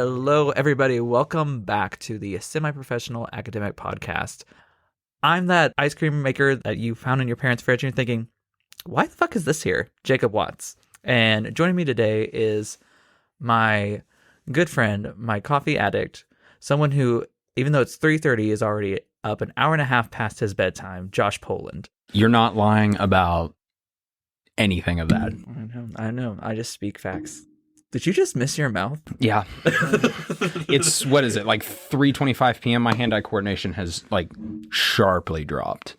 Hello, everybody. Welcome back to the Semi-Professional Academic Podcast. I'm that ice cream maker that you found in your parents' fridge and you're thinking, why the fuck is this here? Jacob Watts. And joining me today is my good friend, my coffee addict, someone who, even though it's 3:30, is already up an hour and a half past his bedtime, Josh Poland. You're not lying about anything of that. I know. I just speak facts. Did you just miss your mouth? Yeah. It's, what is it, like 3:25 p.m.? My hand-eye coordination has, like, sharply dropped.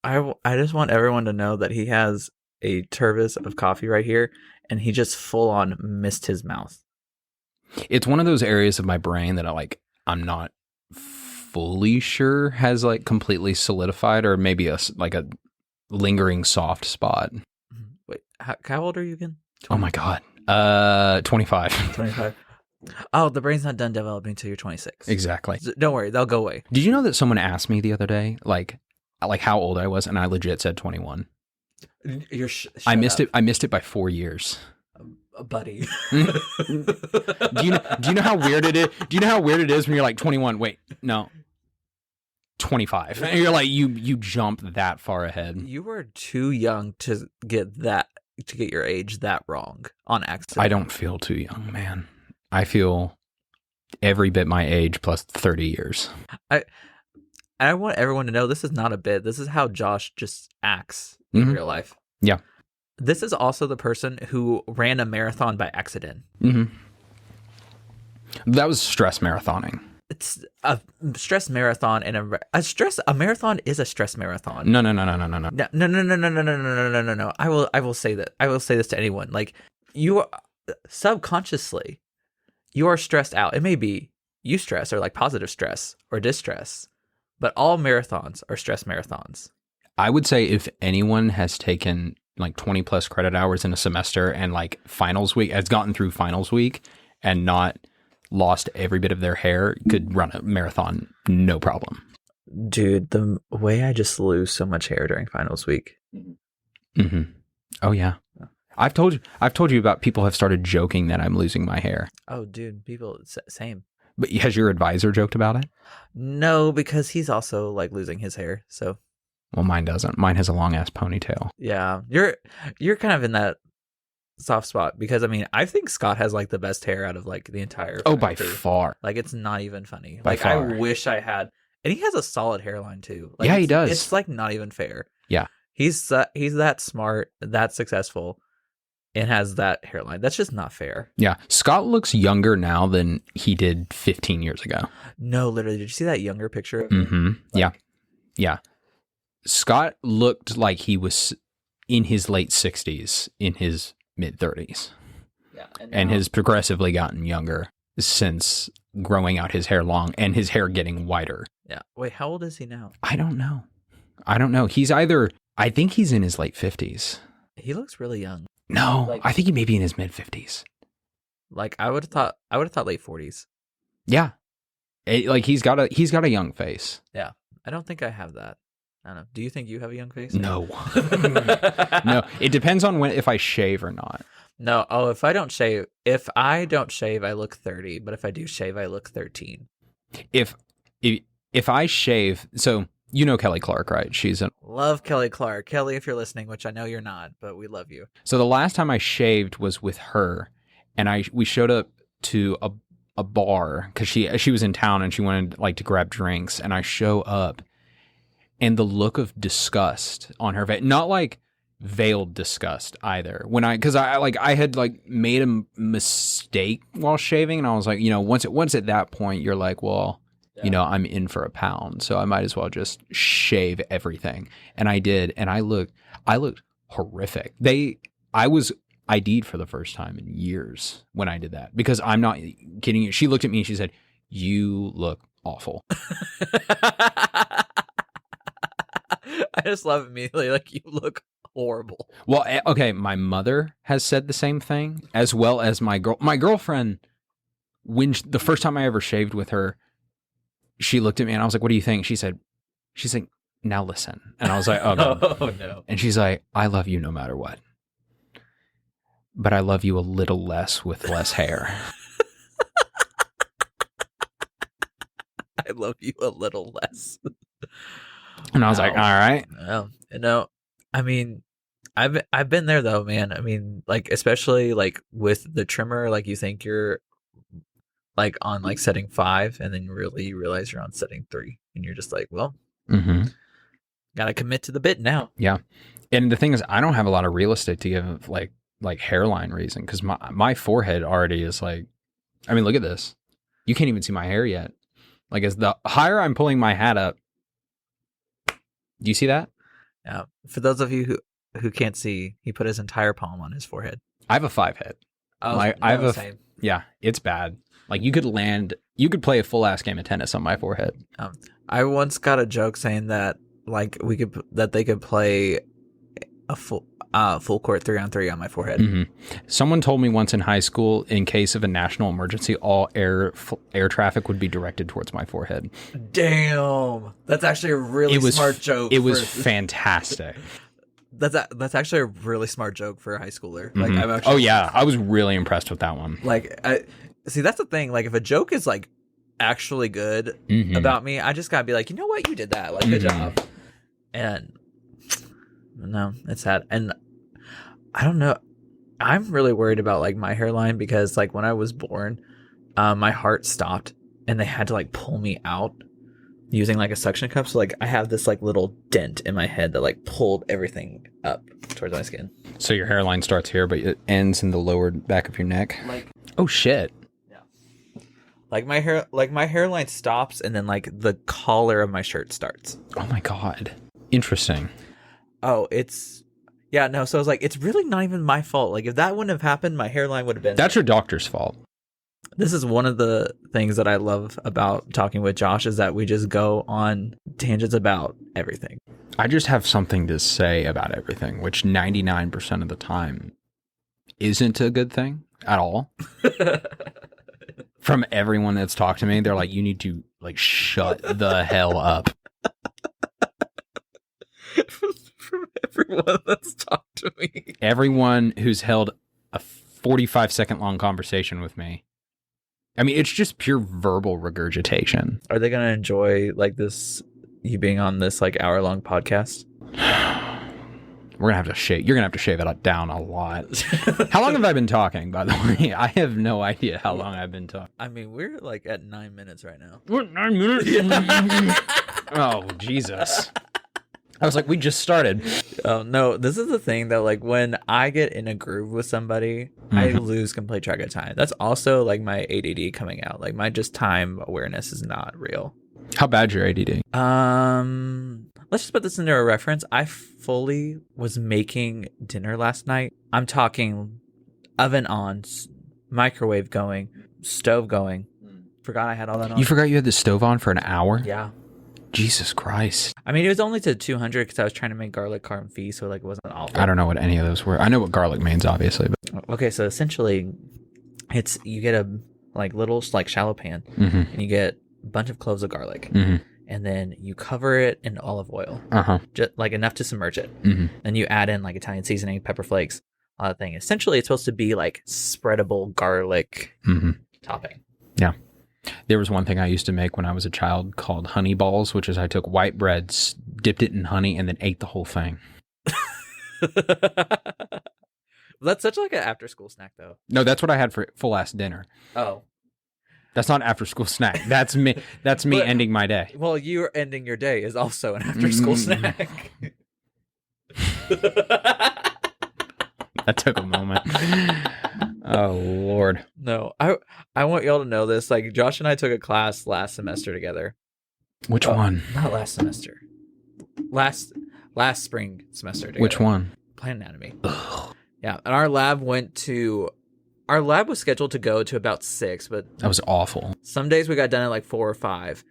I just want everyone to know that he has a turbis of coffee right here, and he just full-on missed his mouth. It's one of those areas of my brain that I'm not fully sure has, like, completely solidified, or maybe a lingering soft spot. Wait, how old are you again? 20? Oh, my God. 25. 25. Oh, the brain's not done developing until you're 26. Exactly. Don't worry, they'll go away. Did you know that someone asked me the other day, like how old I was, and I legit said 21? I missed it. I missed it by 4 years. Buddy. Do you know how weird it is? Do you know how weird it is when you're like 21? Wait, no. 25. And you're like, you jump that far ahead. You were too young to get your age that wrong on accident. I don't feel too young, man. I feel every bit my age plus 30 years. I want everyone to know this is not a bit. This is how Josh just acts in real life. Yeah. This is also the person who ran a marathon by accident. Mm-hmm. That was stress marathoning. It's a stress marathon and a marathon is a stress marathon. No. No. I will say that. I will say this to anyone. Like, you are, subconsciously, you are stressed out. It may be eustress or like positive stress or distress, but all marathons are stress marathons. I would say if anyone has taken like 20 plus credit hours in a semester and like finals week, has gotten through finals week and not lost every bit of their hair, could run a marathon, no problem. Dude, the way I just lose so much hair during finals week. Mm-hmm. Oh yeah, I've told you about people have started joking that I'm losing my hair. Oh, dude, people, same. But has your advisor joked about it? No, because he's also like losing his hair. So, well, mine doesn't. Mine has a long ass ponytail. Yeah, you're kind of in that soft spot because I think Scott has like the best hair out of like the entire faculty. By far. Like, it's not even funny. By like far. I wish I had, and he has a solid hairline too. Like, yeah, he does. It's like not even fair. Yeah, he's that smart, that successful, and has that hairline. That's just not fair. Yeah, Scott looks younger now than he did 15 years ago. No, literally, did you see that younger picture of him? Like, yeah. Scott looked like he was in his late 60s, in his mid 30s. Yeah, and has progressively gotten younger since growing out his hair long and his hair getting whiter. Yeah. Wait, how old is he now? I don't know. I think he's in his late 50s. He looks really young. No, like, I think he may be in his mid 50s. Like, I would have thought late 40s. Yeah. He's got a young face. Yeah. I don't think I have that. I don't know. Do you think you have a young face? No. No. It depends on if I shave or not. No. Oh, if I don't shave, I look 30. But if I do shave, I look 13. If I shave, so you know Kelly Clark, right? Love Kelly Clark. Kelly, if you're listening, which I know you're not, but we love you. So the last time I shaved was with her, and we showed up to a bar because she was in town and she wanted like to grab drinks, and I show up. And the look of disgust on her face, not like veiled disgust either. Because I had like made a mistake while shaving, and I was like, once at that point, you're like, well, yeah. I'm in for a pound, so I might as well just shave everything. And I did, and I looked horrific. I was ID'd for the first time in years when I did that, because I'm not kidding you. She looked at me and she said, "You look awful." I just love immediately, like, you look horrible. Well, okay, my mother has said the same thing, as well as my girlfriend. When the first time I ever shaved with her, she looked at me and I was like, "What do you think?" She's like, "Now listen." And I was like, "Oh no." Oh no. And she's like, "I love you no matter what, but I love you a little less with less hair." I love you a little less. And I was like, all right. I mean, I've been there though, man. I mean, like especially like with the trimmer, like you think you're like on like setting 5, and then really you realize you're on setting 3, and you're just like, well, gotta commit to the bit now. Yeah. And the thing is, I don't have a lot of real estate to give like hairline reason, because my forehead already is like, I mean, look at this. You can't even see my hair yet. Like, as the higher I'm pulling my hat up, do you see that? Yeah. For those of you who can't see, he put his entire palm on his forehead. I have a 5 head. Oh, like, I have same. Yeah, it's bad. Like, you could play a full ass game of tennis on my forehead. I once got a joke saying that like they could play a full court 3-on-3 on my forehead. Someone told me once in high school, in case of a national emergency, all air traffic would be directed towards my forehead. Damn, that's actually a really smart joke. It was fantastic. That's actually a really smart joke for a high schooler. Like, I'm actually, I was really impressed with that one. Like, see, that's the thing. Like, if a joke is like actually good about me, I just gotta be like, you know what, you did that. Like, good job. And no, it's sad. And I don't know. I'm really worried about like my hairline, because like when I was born, my heart stopped and they had to like pull me out using like a suction cup. So like I have this like little dent in my head that like pulled everything up towards my skin. So your hairline starts here, but it ends in the lower back of your neck. Like, oh shit. Yeah. Like my hairline stops, and then like the collar of my shirt starts. Oh my God. Interesting. Oh, yeah, no, so I was like, it's really not even my fault. Like, if that wouldn't have happened, my hairline would have been... That's your doctor's fault. This is one of the things that I love about talking with Josh, is that we just go on tangents about everything. I just have something to say about everything, which 99% of the time isn't a good thing at all. From everyone that's talked to me, they're like, you need to like shut the hell up. From everyone that's talked to me. Everyone who's held a 45-second long conversation with me. I mean, it's just pure verbal regurgitation. Are they going to enjoy like this, you being on this like hour-long podcast? We're going to have to shave. You're going to have to shave it down a lot. How long have I been talking, by the way? I have no idea how long I've been talking. I mean, we're like at 9 minutes right now. What, 9 minutes? Oh, Jesus. I was like, we just started. Oh, no, this is the thing that like when I get in a groove with somebody, I lose complete track of time. That's also like my ADD coming out. Like my just time awareness is not real. How bad's your ADD? Let's just put this into a reference. I fully was making dinner last night. I'm talking oven on, microwave going, stove going. Forgot I had all that on. You forgot you had the stove on for an hour? Yeah. Jesus Christ. I mean, it was only to 200 because I was trying to make garlic confit, so like it wasn't awful. I don't know what any of those were. I know what garlic means, obviously. But okay, so essentially, you get a like little like shallow pan, and you get a bunch of cloves of garlic, and then you cover it in olive oil, just like enough to submerge it. Then you add in like Italian seasoning, pepper flakes, all that thing. Essentially, it's supposed to be like spreadable garlic topping. Yeah. There was one thing I used to make when I was a child called honey balls, which is I took white bread, dipped it in honey, and then ate the whole thing. That's such like an after school snack, though. No, that's what I had for full ass dinner. Oh, that's not an after school snack. That's me. That's me ending my day. Well, you ending your day is also an after school snack. That took a moment. Oh Lord. No, I want y'all to know this. Like Josh and I took a class last semester together. Which one? Not last semester. Last spring semester together. Which one? Plant anatomy. Ugh. Yeah, and our lab was scheduled to go to about 6, but that was awful. Some days we got done at like 4 or 5.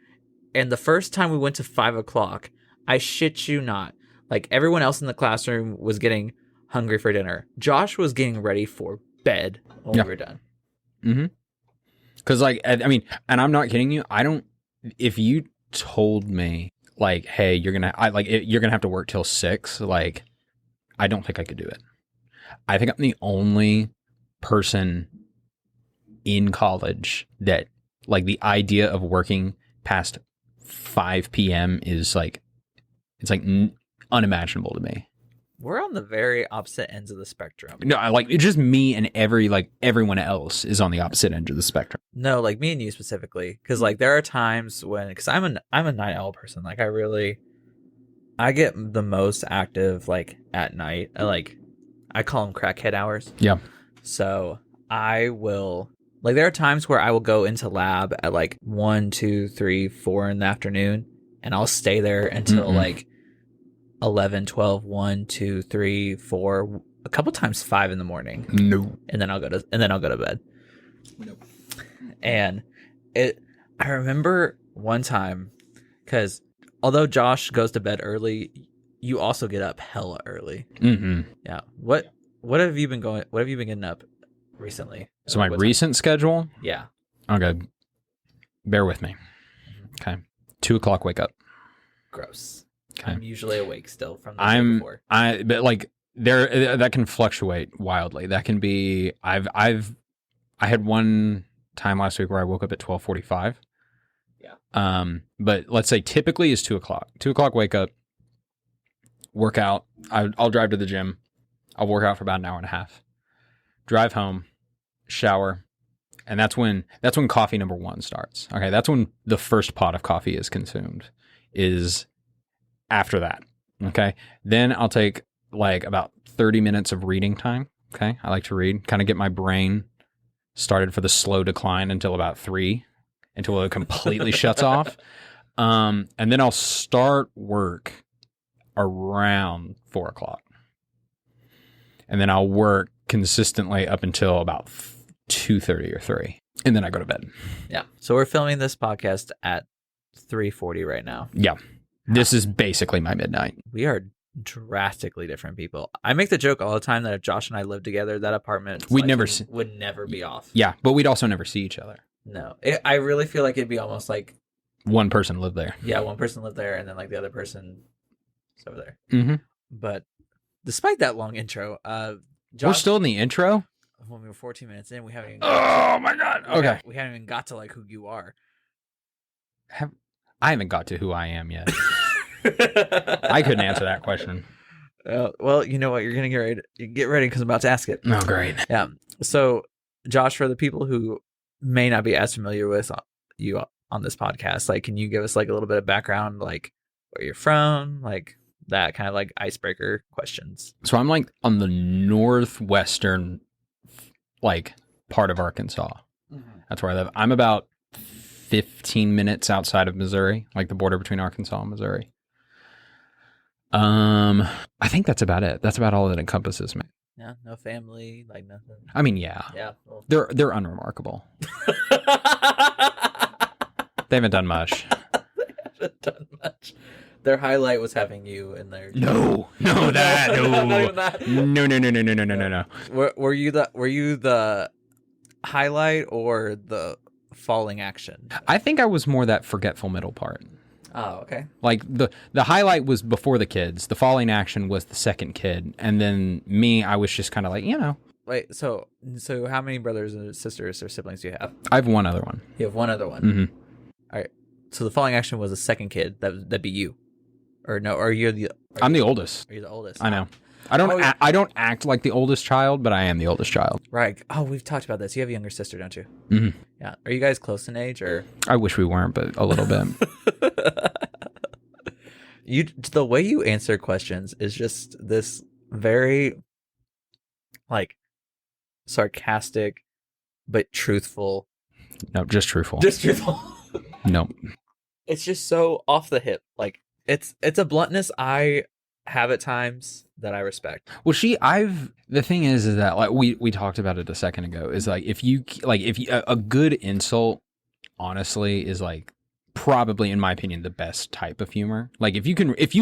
And the first time we went to 5 o'clock, I shit you not, like everyone else in the classroom was getting hungry for dinner. Josh was getting ready for bed when we were done. Because like, I mean, and I'm not kidding you, if you told me like, hey, you're gonna have to work till 6, like I don't think I could do it. I think I'm the only person in college that like the idea of working past 5 p.m. is like, it's like unimaginable to me. We're on the very opposite ends of the spectrum. No, I like it's just me and everyone else is on the opposite end of the spectrum. No, like me and you specifically, because like there are times when, because I'm a night owl person. Like I get the most active like at night. I call them crackhead hours. Yeah. So I will, like, there are times where I will go into lab at like 1, 2, 3, 4 in the afternoon, and I'll stay there until like 11, 12, 1, 2, 3, 4, a couple times 5 in the morning. No. And then I'll go to bed. No. And I remember one time, because although Josh goes to bed early, you also get up hella early. Mm-hmm. Yeah. What have you been getting up recently? So my recent schedule? Yeah. Okay. Bear with me. Okay. 2:00 wake up. Gross. Okay. I'm usually awake still from the day before. But like that can fluctuate wildly. That can be I had one time last week where I woke up at 12:45. Yeah. But let's say typically is 2:00. 2:00 wake up, work out. I'll drive to the gym. I'll work out for about an hour and a half. Drive home, shower, and that's when coffee number 1 starts. Okay, that's when the first pot of coffee is consumed. Is after that. Okay, then I'll take like about 30 minutes of reading time. Okay, I like to read, kind of get my brain started for the slow decline until about 3, until it completely shuts off. And then I'll start work around 4:00. And then I'll work consistently up until about 2:30 or 3. And then I go to bed. Yeah. So we're filming this podcast at 3:40 right now. Yeah. This is basically my midnight. We are drastically different people. I make the joke all the time that if Josh and I lived together, that apartment would never be off. Yeah, but we'd also never see each other. No. I really feel like it'd be almost like one person lived there. Yeah, one person lived there, and then like the other person is over there. Mm-hmm. But despite that long intro, Josh, we're still in the intro. When we were 14 minutes in, we haven't even. Oh my god! Okay, we haven't even got to like who you are. I haven't got to who I am yet. I couldn't answer that question. Well, you know what? You're gonna get ready because I'm about to ask it. Oh, great. Yeah. So, Josh, for the people who may not be as familiar with you on this podcast, like, can you give us like a little bit of background, like where you're from, like that kind of like icebreaker questions? So I'm like on the northwestern, like part of Arkansas. Mm-hmm. That's where I live. I'm about 15 minutes outside of Missouri, like the border between Arkansas and Missouri. I think that's about it. That's about all that encompasses me. Yeah, no family, like nothing. I mean, yeah. Yeah. Well. They're unremarkable. They haven't done much. Their highlight was having you in there. No. Not No. even that. No. Were you the highlight or the falling action? I think I was more that forgetful middle part. Oh, okay. Like the highlight was before the kids. The falling action was the second kid, and then me, I was just kind of like, Wait, so how many brothers and sisters or siblings do you have? I have one other one. You have one other one. Mm-hmm. All right. So the falling action was the second kid. That'd be you, or no? Or you're the? I'm the oldest. Are you the oldest? I know. I don't act like the oldest child, but I am the oldest child. Right. Oh, we've talked about this. You have a younger sister, don't you? Mm-hmm. Yeah. Are you guys close in age, or? I wish we weren't, but a little bit. The way you answer questions is just this very, like, sarcastic, but truthful. No, just truthful. Just truthful. No. It's just so off the hip. Like, it's a bluntness I have at times that I respect. Well, the thing is that like we talked about it a second ago, is like if you a good insult honestly is like probably, in my opinion, the best type of humor. Like if you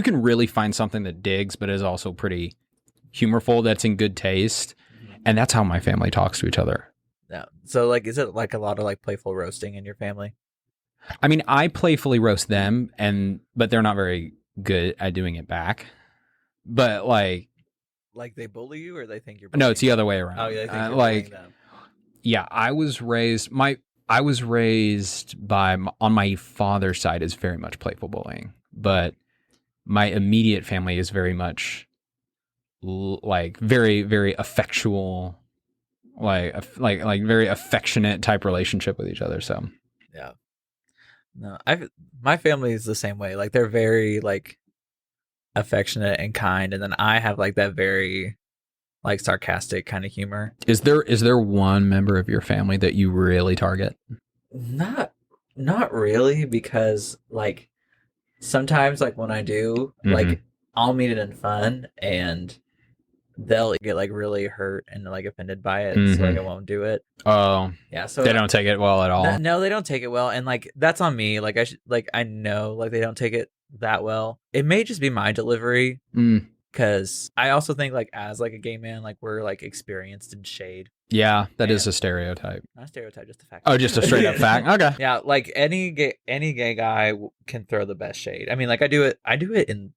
can really find something that digs but is also pretty humorful, that's in good taste. And that's how my family talks to each other. Yeah. So like, is it like a lot of like playful roasting in your family? I mean, I playfully roast them, but they're not very good at doing it back. But like they bully you, or they think you're no, it's the other way around. Oh, yeah, they think you're bullying them. Yeah, I was raised I was raised on my father's side is very much playful bullying, but my immediate family is very much like very, very effectual, like very affectionate type relationship with each other. So Yeah. No, my family is the same way. Like they're very like affectionate and kind, and then I have like that very like sarcastic kind of humor. is there one member of your family that you really target? Not really, because like sometimes like when I do, like I'll mean it in fun and they'll get like really hurt and like offended by it, so like I won't do it. Oh, Yeah, so they don't take it well at all. no, they don't take it well, and like that's on me. Like I know like they don't take it that well. It may just be my delivery, because I also think like as like a gay man, like we're like experienced in shade. Yeah, that is a stereotype. Not a stereotype, just a fact. Oh, just a straight up fact. Okay. Yeah, like any gay guy can throw the best shade. I mean, like I do it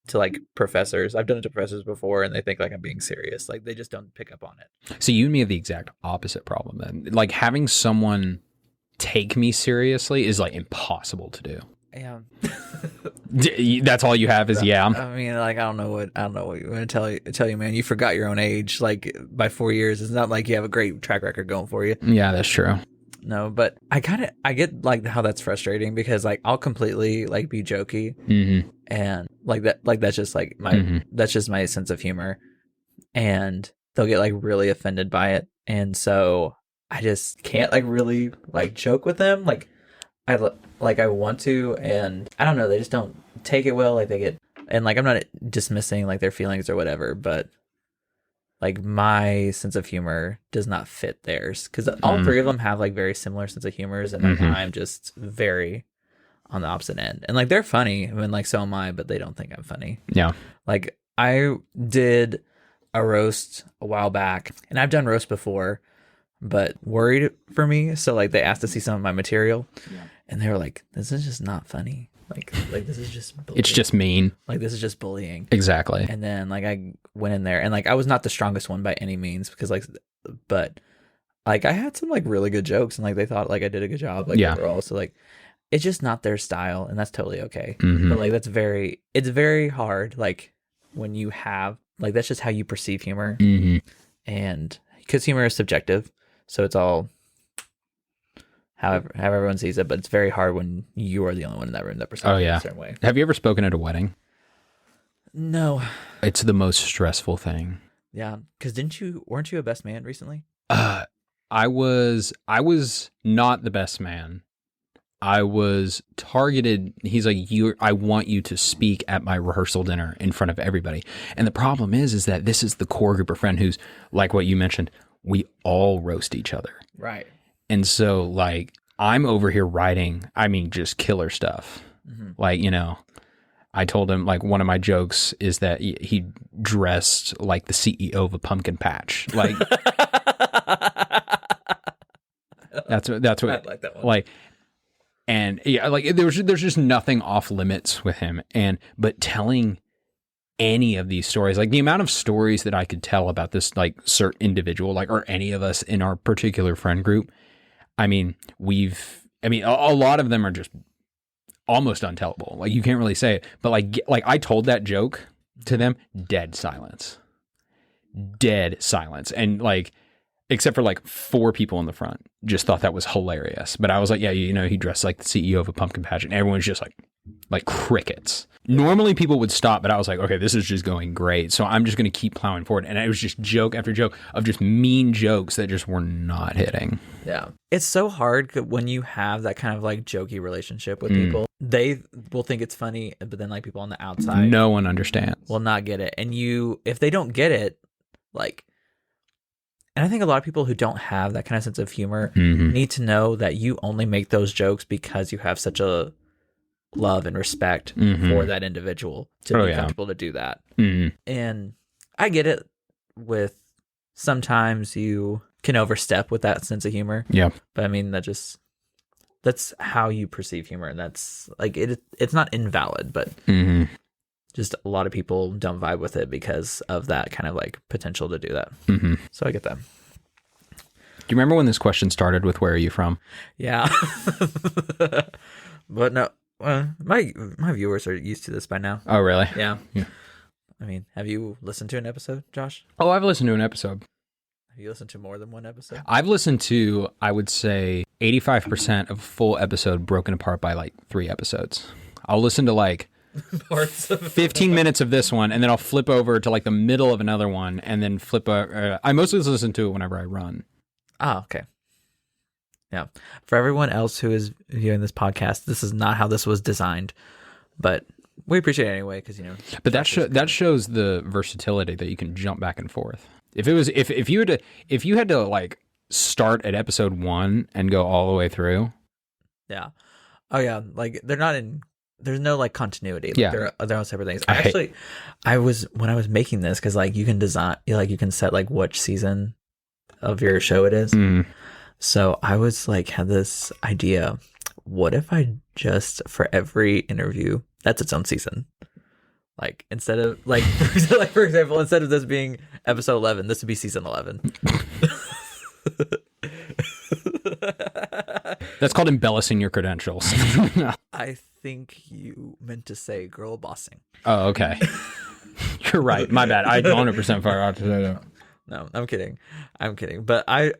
to like professors. I've done it to professors before, and they think like I'm being serious. Like they just don't pick up on it. So you and me have the exact opposite problem then. Like having someone take me seriously is like impossible to do. Yeah. That's all you have is yeah. I mean, like I don't know what you want to tell you, man. You forgot your own age, like by 4 years. It's not like you have a great track record going for you. Yeah, that's true. No, but I get like how that's frustrating, because like I'll completely like be jokey, and like that's just like my that's just my sense of humor, and they'll get like really offended by it, and so I just can't like really like joke with them. Like I want to, and I don't know, they just don't take it well. Like they get, and like I'm not dismissing like their feelings or whatever, but like my sense of humor does not fit theirs, because all three of them have like very similar sense of humors, and like I'm just very on the opposite end. And like they're funny, I mean, like so am I, but they don't think I'm funny. Yeah. Like I did a roast a while back, and I've done roast before, but worried for me. So like they asked to see some of my material, and they were like, "This is just not funny. Like this is just bullying. It's just mean. Like this is just bullying." Exactly. And then like I went in there, and like I was not the strongest one by any means, because like, but like I had some like really good jokes, and like they thought like I did a good job. Like overall, so like it's just not their style, and that's totally okay. But like it's very hard. Like when you have like that's just how you perceive humor, and because humor is subjective, so it's all however everyone sees it, but it's very hard when you are the only one in that room that perceives it a certain way. Have you ever spoken at a wedding? No. It's the most stressful thing. Yeah, because weren't you a best man recently? I was not the best man. I was targeted. He's like, I want you to speak at my rehearsal dinner in front of everybody. And the problem is that this is the core group of friends who's like what you mentioned. We all roast each other. Right. And so like I'm over here writing, I mean, just killer stuff. Like, you know, I told him like one of my jokes is that he dressed like the CEO of a pumpkin patch. Like that's what I like that one. Like, and yeah, like there's just nothing off limits with him. But telling any of these stories, like the amount of stories that I could tell about this like certain individual, like, or any of us in our particular friend group, I mean, a lot of them are just almost untellable. Like you can't really say it, but like I told that joke to them, dead silence. And like, except for like 4 people in the front just thought that was hilarious. But I was like, yeah, you know, he dressed like the CEO of a pumpkin patch, and everyone's just like crickets. Normally people would stop, but I was like, okay, this is just going great. So I'm just going to keep plowing forward. And it was just joke after joke of just mean jokes that just were not hitting. Yeah. It's so hard when you have that kind of like jokey relationship with people. They will think it's funny, but then like people on the outside, no one understands, will not get it. And if they don't get it, like, and I think a lot of people who don't have that kind of sense of humor need to know that you only make those jokes because you have such a love and respect for that individual to be comfortable to do that. And I get it with sometimes you can overstep with that sense of humor. Yeah. But I mean, that's how you perceive humor. And that's like, it's not invalid, but just a lot of people don't vibe with it because of that kind of like potential to do that. So I get that. you remember when this question started with "Where are you from"? Yeah. But no, my viewers are used to this by now. Oh, really? Yeah. Yeah. I mean, have you listened to an episode, Josh? Oh, I've listened to an episode. Have you listened to more than one episode? I've listened to, I would say, 85% of a full episode broken apart by like 3 episodes. I'll listen to like Parts of 15 minutes of this one, and then I'll flip over to like the middle of another one, and then I mostly listen to it whenever I run. Oh, okay. Yeah. For everyone else who is viewing this podcast, this is not how this was designed, but we appreciate it anyway because But that shows the versatility that you can jump back and forth. If you had to like start at episode 1 and go all the way through. Yeah. Oh yeah. Like there's no like continuity. Like, Yeah. They're all separate things. When I was making this, because like you can design, like you can set like which season of your show it is. Mm. So I was like, had this idea. What if I just, for every interview, that's its own season? Like instead of like for example, instead of this being episode 11, this would be season 11. That's called embellishing your credentials. I think you meant to say girl bossing. Oh, okay. You're right. My bad. I 100% forgot to say that. No, I'm kidding. But I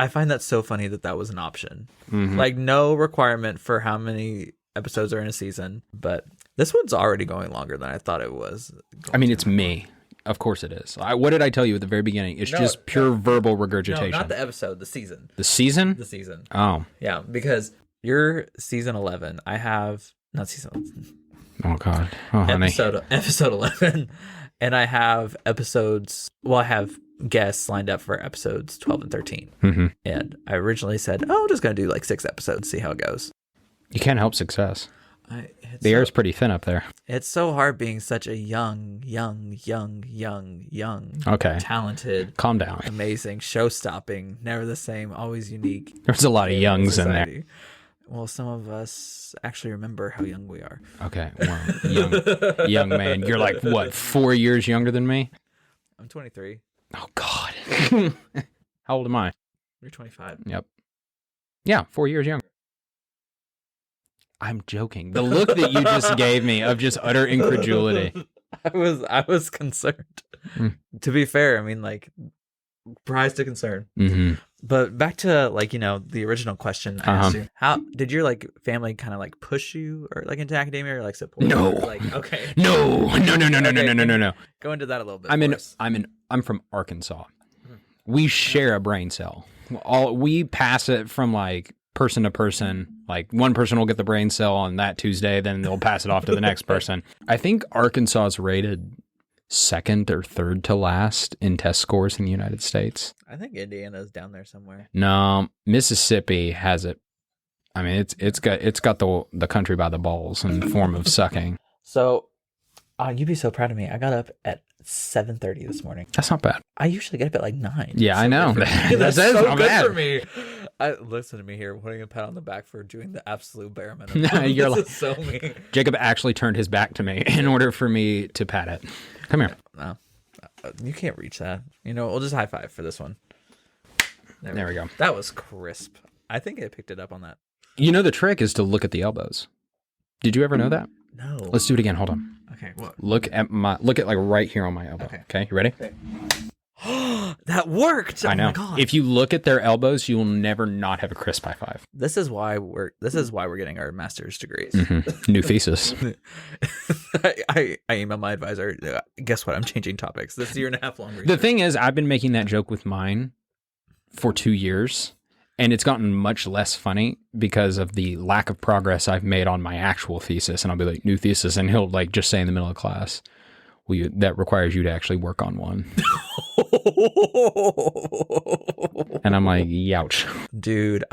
find that so funny that was an option. Mm-hmm. Like no requirement for how many episodes are in a season, but this one's already going longer than I thought it was. I mean, it's me. Of course it is. What did I tell you at the very beginning? It's just pure verbal regurgitation. No, not the episode, the season. The season? The season. Oh. Yeah, because you're season 11. I have, not season 11. Oh, God. Oh, honey. Episode 11. And I have I have guests lined up for episodes 12 and 13. Mm-hmm. And I originally said, I'm just going to do like 6 episodes, see how it goes. You can't help success. The air's pretty thin up there. It's so hard being such a young, okay, talented, calm down, amazing, show-stopping, never the same, always unique. There's a lot of youngs in there. Well, some of us actually remember how young we are. Okay, well, young man. You're like, what, 4 years younger than me? I'm 23. Oh, God. How old am I? You're 25. Yep. Yeah, 4 years younger. I'm joking. The look that you just gave me of just utter incredulity. I was concerned. To be fair, I mean, like, prize to concern. Mm-hmm. But back to like the original question I asked you. How did your like family kind of like push you or like into academia or like support? No. Or, like okay. No. Go into that a little bit. I'm from Arkansas. We share a brain cell. We pass it from like person to person. Like one person will get the brain cell on that Tuesday, then they'll pass it off to the next person. I think Arkansas is rated second or third to last in test scores in the United States. I think Indiana's down there somewhere. No, Mississippi has it. I mean, it's got the country by the balls in the form of sucking. So, you'd be so proud of me. I got up at 7:30 this morning. That's not bad. I usually get up at like 9. Yeah, so I know. That's so not good bad for me. Listen to me here, putting a pat on the back for doing the absolute bare minimum. You're this is so me. Jacob actually turned his back to me in order for me to pat it. Come here. No, you can't reach that. We'll just high five for this one. There we go. That was crisp. I think I picked it up on that. The trick is to look at the elbows. Did you ever know that? No. Let's do it again. Hold on. Okay. What? Look at like right here on my elbow. Okay, you ready? Okay. That worked. I know. Oh my God. If you look at their elbows, you will never not have a crisp high five. This is why we're getting our master's degrees. Mm-hmm. New thesis. I emailed my advisor. Guess what? I'm changing topics. This year and a half long. The thing is, I've been making that joke with mine for 2 years, and it's gotten much less funny because of the lack of progress I've made on my actual thesis. And I'll be like, new thesis, and he'll like just say in the middle of class, that requires you to actually work on one. And I'm like, youch. Dude,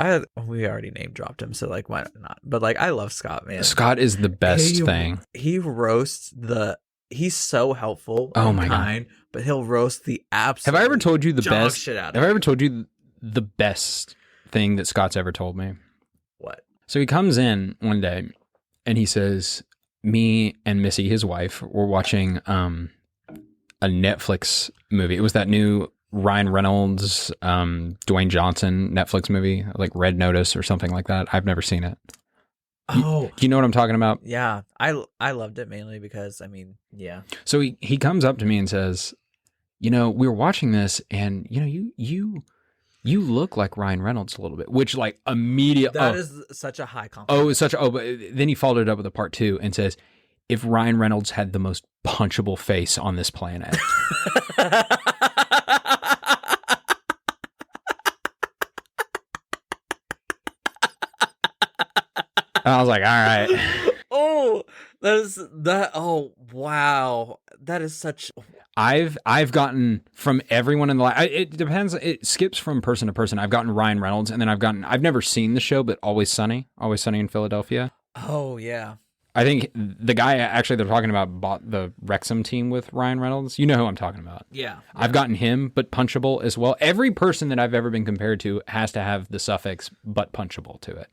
we already name dropped him, so like, why not? But like, I love Scott, man. Scott is the best thing. He roasts he's so helpful. Oh my God. But he'll roast the absolute. Have I ever told you the best shit out of Have I ever told you the best thing that Scott's ever told me? What? So he comes in one day and he says, me and Missy, his wife, were watching a Netflix movie. It was that new Ryan Reynolds, Dwayne Johnson Netflix movie, like Red Notice or something like that. I've never seen it. Oh, Do you know what I'm talking about? yeah. I loved it mainly because, I mean, yeah. So he comes up to me and says, we were watching this and, you look like Ryan Reynolds a little bit, which like immediately. That is such a high compliment. But then he followed it up with a part 2 and says, if Ryan Reynolds had the most punchable face on this planet. I was like, all right. Oh, oh, wow. That is such. I've gotten from everyone in the it depends. It skips from person to person. I've gotten Ryan Reynolds, and then I've never seen the show, but Always Sunny in Philadelphia. Oh, yeah. I think the guy actually they're talking about bought the Wrexham team with Ryan Reynolds. You know who I'm talking about. Yeah. I've gotten him, but punchable as well. Every person that I've ever been compared to has to have the suffix but punchable to it.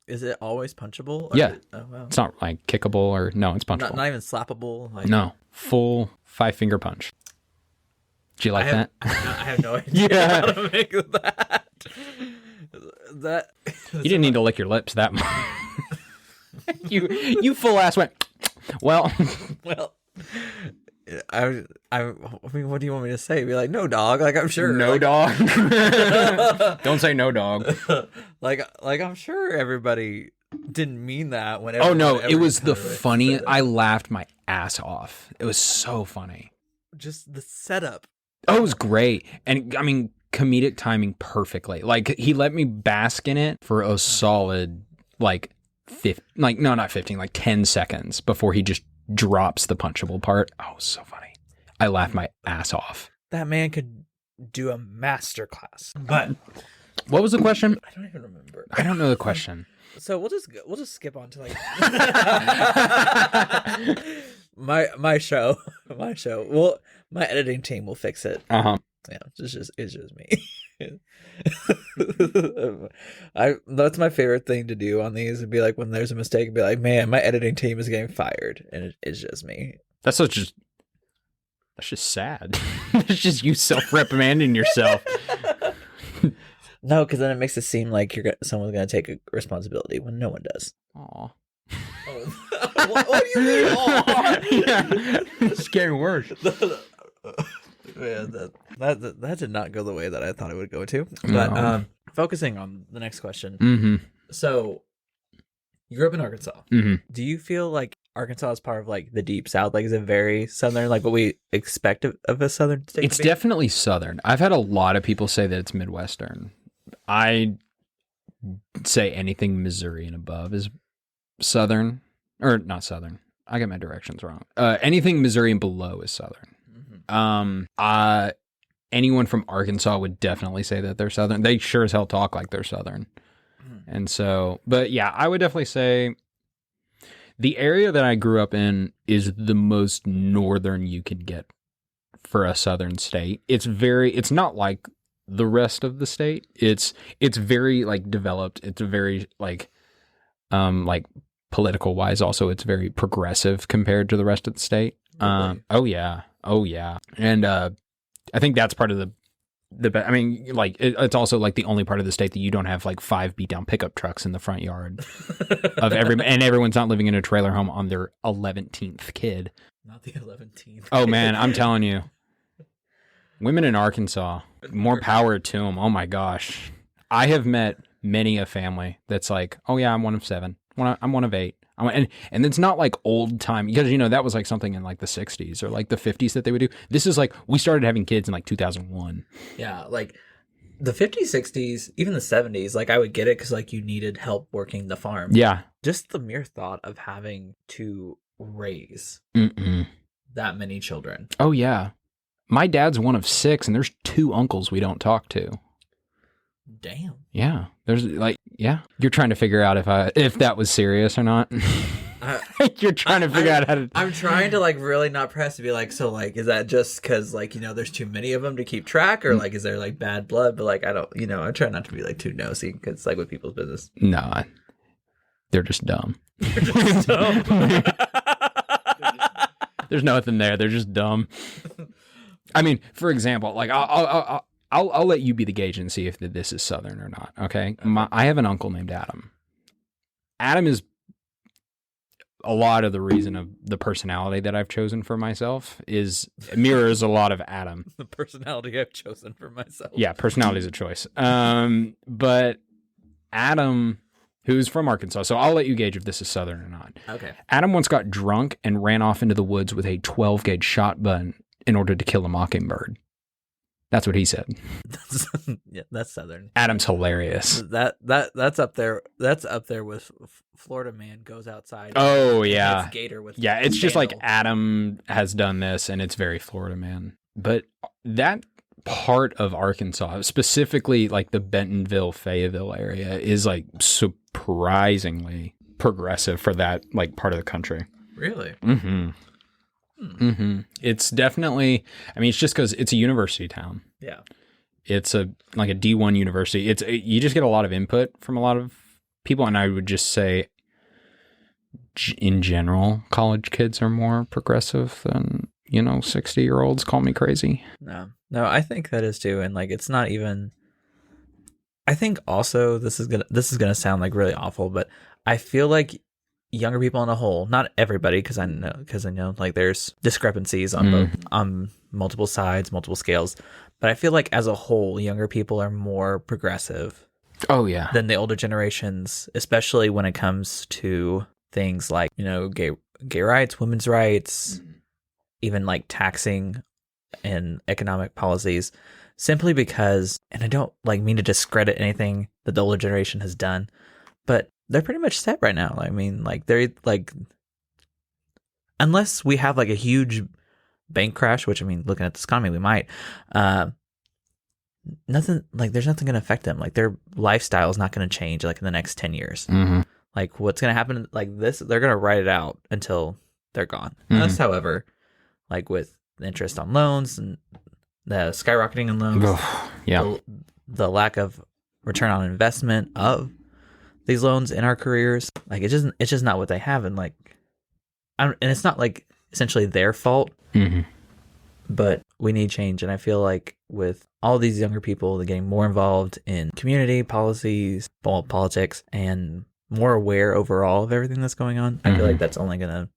Is it always punchable? Yeah. Oh, wow. It's not like kickable or no, it's punchable. Not even slappable? Like... No. Full 5-finger punch. Do you like that? I have no idea how to make that. You didn't need to lick your lips that much. you full ass went. Well, I mean, what do you want me to say? Be like, no, dog. Like, I'm sure. No, like, dog. Don't say no, dog. like I'm sure everybody didn't mean that. Whenever. Oh no, it was the funniest. I laughed my ass off. It was so funny. Just the setup. Oh, it was great, and I mean, comedic timing perfectly. Like he let me bask in it for a solid like 10 seconds before he just drops the punchable part. Oh, so funny. I laughed my ass off. That man could do a master class. But what was the question? I don't even remember. I don't know the question. So we'll just skip on to like my show. Well, my editing team will fix it. Uh-huh. Yeah, it's just me. That's my favorite thing to do on these, and be like, when there's a mistake, be like, man, my editing team is getting fired, and it's just me. That's just sad. It's just you self-reprimanding yourself. No, because then it makes it seem like someone's gonna take a responsibility when no one does. Aw. What do you mean? Yeah. It's getting worse. Yeah, that did not go the way that I thought it would go to. But No. Focusing on the next question. Mm-hmm. So, you grew up in Arkansas. Mm-hmm. Do you feel like Arkansas is part of like the deep South? Like, is it very Southern, like what we expect of a Southern state? It's definitely Southern. I've had a lot of people say that it's Midwestern. I say anything Missouri and above is Southern, or not Southern. I got my directions wrong. Anything Missouri and below is Southern. Mm-hmm. Anyone from Arkansas would definitely say that they're Southern. They sure as hell talk like they're Southern. Mm-hmm. And so, but yeah, I would definitely say the area that I grew up in is the most northern you can get for a Southern state. It's not like the rest of the state. It's very like developed. It's a very like political wise also it's very progressive compared to the rest of the state. Really? Oh yeah. And I think that's part of the I mean, like it's also like the only part of the state that you don't have like 5 beat down pickup trucks in the front yard of and everyone's not living in a trailer home on their 11th kid. Not the 11th. Oh man, I'm telling you. Women in Arkansas, more power to them. Oh my gosh. I have met many a family that's like, oh yeah, I'm one of 7. I'm one of 8. And it's not like old time, because that was like something in like the 60s or like the 50s that they would do. This is like we started having kids in like 2001. Yeah, like the 50s, 60s, even the 70s. Like I would get it because like you needed help working the farm. Yeah, just the mere thought of having to raise that many children. Oh yeah, my dad's one of 6, and there's 2 uncles we don't talk to. Damn. Yeah, there's like you're trying to figure out if that was serious or not. You're trying to figure out how to. I'm trying to like really not press to be like, so like, is that just because like there's too many of them to keep track, or like is there like bad blood? But like I don't, I try not to be like too nosy because it's like with people's business. No, they're just dumb. They're just dumb. There's nothing there. They're just dumb. I mean, for example, like I'll let you be the gauge and see if this is Southern or not. Okay. I have an uncle named Adam. Adam is a lot of the reason of the personality that I've chosen for myself mirrors a lot of Adam. The personality I've chosen for myself. Yeah, personality is a choice. But Adam, who's from Arkansas, so I'll let you gauge if this is Southern or not. Okay. Adam once got drunk and ran off into the woods with a 12-gauge shotgun in order to kill a mockingbird. That's what he said. Yeah, that's Southern. Adam's hilarious. That's up there. That's up there with Florida man goes outside. Oh yeah, gator with it's just like Adam has done this, and it's very Florida man. But that part of Arkansas, specifically like the Bentonville, Fayetteville area, is like surprisingly progressive for that like part of the country. Really? Mm-hmm. It's definitely, I mean, it's just because it's a university town. Yeah. It's like a D1 university. You just get a lot of input from a lot of people. And I would just say in general, college kids are more progressive than, 60-year-olds. Call me crazy. No, I think that is too. And like, it's not even, I think also this is going to sound like really awful, but I feel like younger people on a whole, not everybody, because I know like there's discrepancies on both, on multiple sides, multiple scales, but I feel like as a whole, younger people are more progressive. Oh yeah, than the older generations, especially when it comes to things like gay rights, women's rights, even like taxing and economic policies. Simply because, and I don't like mean to discredit anything that the older generation has done, but they're pretty much set right now. I mean, like they're like, unless we have like a huge bank crash, which I mean, looking at this economy, we might. Nothing like there's nothing going to affect them. Like their lifestyle is not going to change like in the next 10 years. Mm-hmm. Like what's going to happen like this, they're going to write it out until they're gone. Unless, however, like with the interest on loans and the skyrocketing in loans, the lack of return on investment of these loans in our careers, like it's just not what they have. And like, and it's not like essentially their fault, but we need change. And I feel like with all these younger people, they're getting more involved in community policies, politics, and more aware overall of everything that's going on. I feel like that's only going to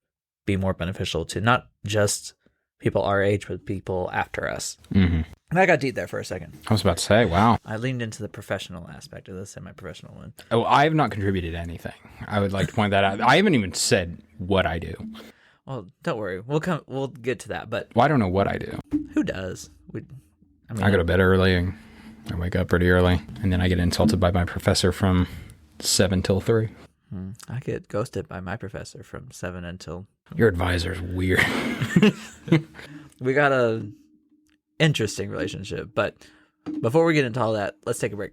be more beneficial to not just people our age, but people after us. And I got deep there for a second. I was about to say, wow. I leaned into the professional aspect of the semi-professional one. Oh, I have not contributed anything. I would like to point that out. I haven't even said what I do. Well, don't worry. We'll get to that. But I don't know what I do. Who does? I go to bed early and I wake up pretty early, and then I get insulted by my professor from 7 till 3. I get ghosted by my professor from 7 until... Your advisor's weird. We got a interesting relationship, but before we get into all that, let's take a break.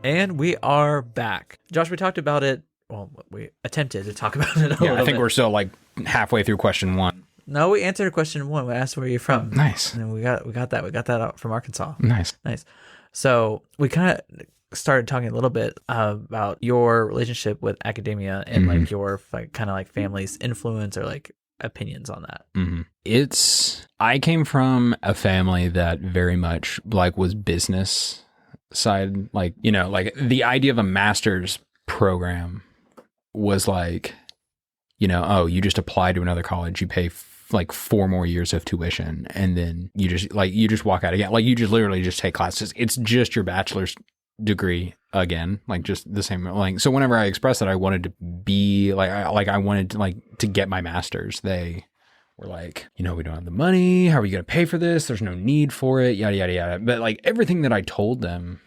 And we are back. Josh, we talked about it. Well, we attempted to talk about it a little bit. I think we're still like halfway through question 1. No, we answered question 1. We asked where you're from. Nice. And we got that. We got that out from Arkansas. Nice. So we kind of started talking a little bit about your relationship with academia and like your kind of like family's influence or like opinions on that. I came from a family that very much like was business side, like, like the idea of a master's program was like, oh, you just apply to another college, you pay like 4 more years of tuition, and then you just walk out again. Like you just literally just take classes. It's just your bachelor's degree again, like just the same. Like, so whenever I expressed that I wanted to be I wanted to get my master's, they were like, we don't have the money. How are you going to pay for this? There's no need for it. Yada, yada, yada. But like everything that I told them,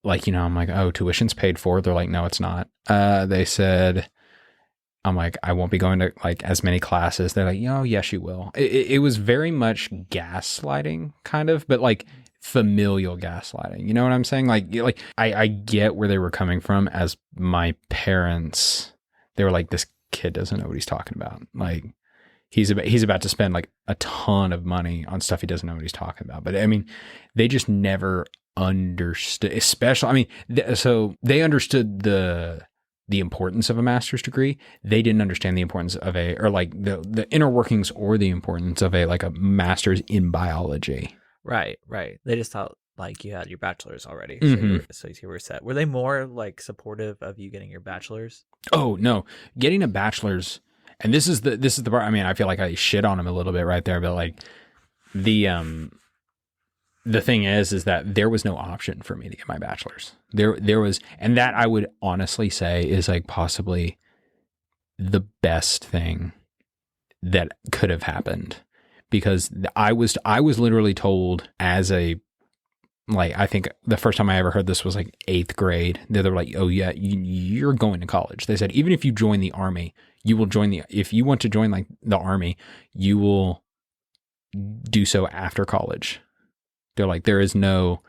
like, I'm like, oh, tuition's paid for. They're like, no, it's not. They said, I'm like, I won't be going to like as many classes. They're like, oh, yes, you will. It was very much gaslighting kind of, but like familial gaslighting. You know what I'm saying? Like I get where they were coming from as my parents. They were like, this kid doesn't know what he's talking about. Like, he's about to spend like a ton of money on stuff he doesn't know what he's talking about. But I mean, they just never understood, especially, I mean, so they understood the importance of a master's degree. They didn't understand the importance of or like the inner workings or the importance of like a master's in biology. Right. They just thought like you had your bachelor's already, Mm-hmm. so you were set. Were they more like supportive of you getting your bachelor's? Oh no, getting a bachelor's, and this is the part. I mean, I feel like I shit on him a little bit right there, but like the thing is that there was no option for me to get my bachelor's. There was, and that I would honestly say is like possibly the best thing that could have happened, because I was literally told as a, like, I think the first time I ever heard this was like 8th grade. They were like, oh yeah, you're going to college. They said, even if you join the army, you will join if you want to join like the army, you will do so after college. They're like, there's no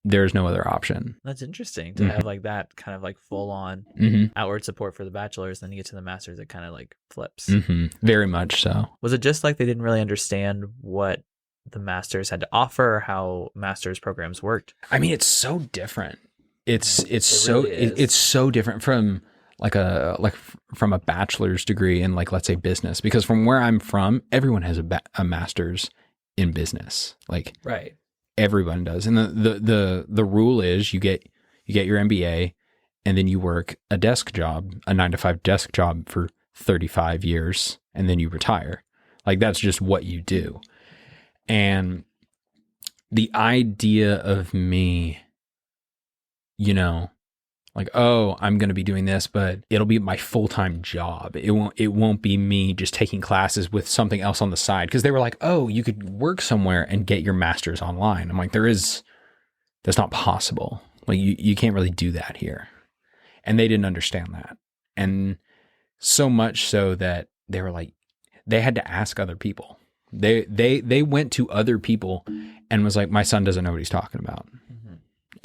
other option. That's interesting to have like that kind of like full on outward support for the bachelor's. Then you get to the master's, it kind of like flips. Very much so. Was it just like they didn't really understand what the master's had to offer, or how master's programs worked? I mean, it's so different. It's so different from from a bachelor's degree in like, let's say, business, because from where I'm from, everyone has a master's in business. Like, right. Everyone does. And the rule is you get your MBA and then you work a desk job, a 9-to-5 desk job for 35 years, and then you retire. Like, that's just what you do. And the idea of me, like, oh, I'm going to be doing this, but it'll be my full-time job. It won't be me just taking classes with something else on the side. Because they were like, oh, you could work somewhere and get your master's online. I'm like, that's not possible. Like, you can't really do that here. And they didn't understand that. And so much so that they were like, they had to ask other people. They went to other people and was like, my son doesn't know what he's talking about.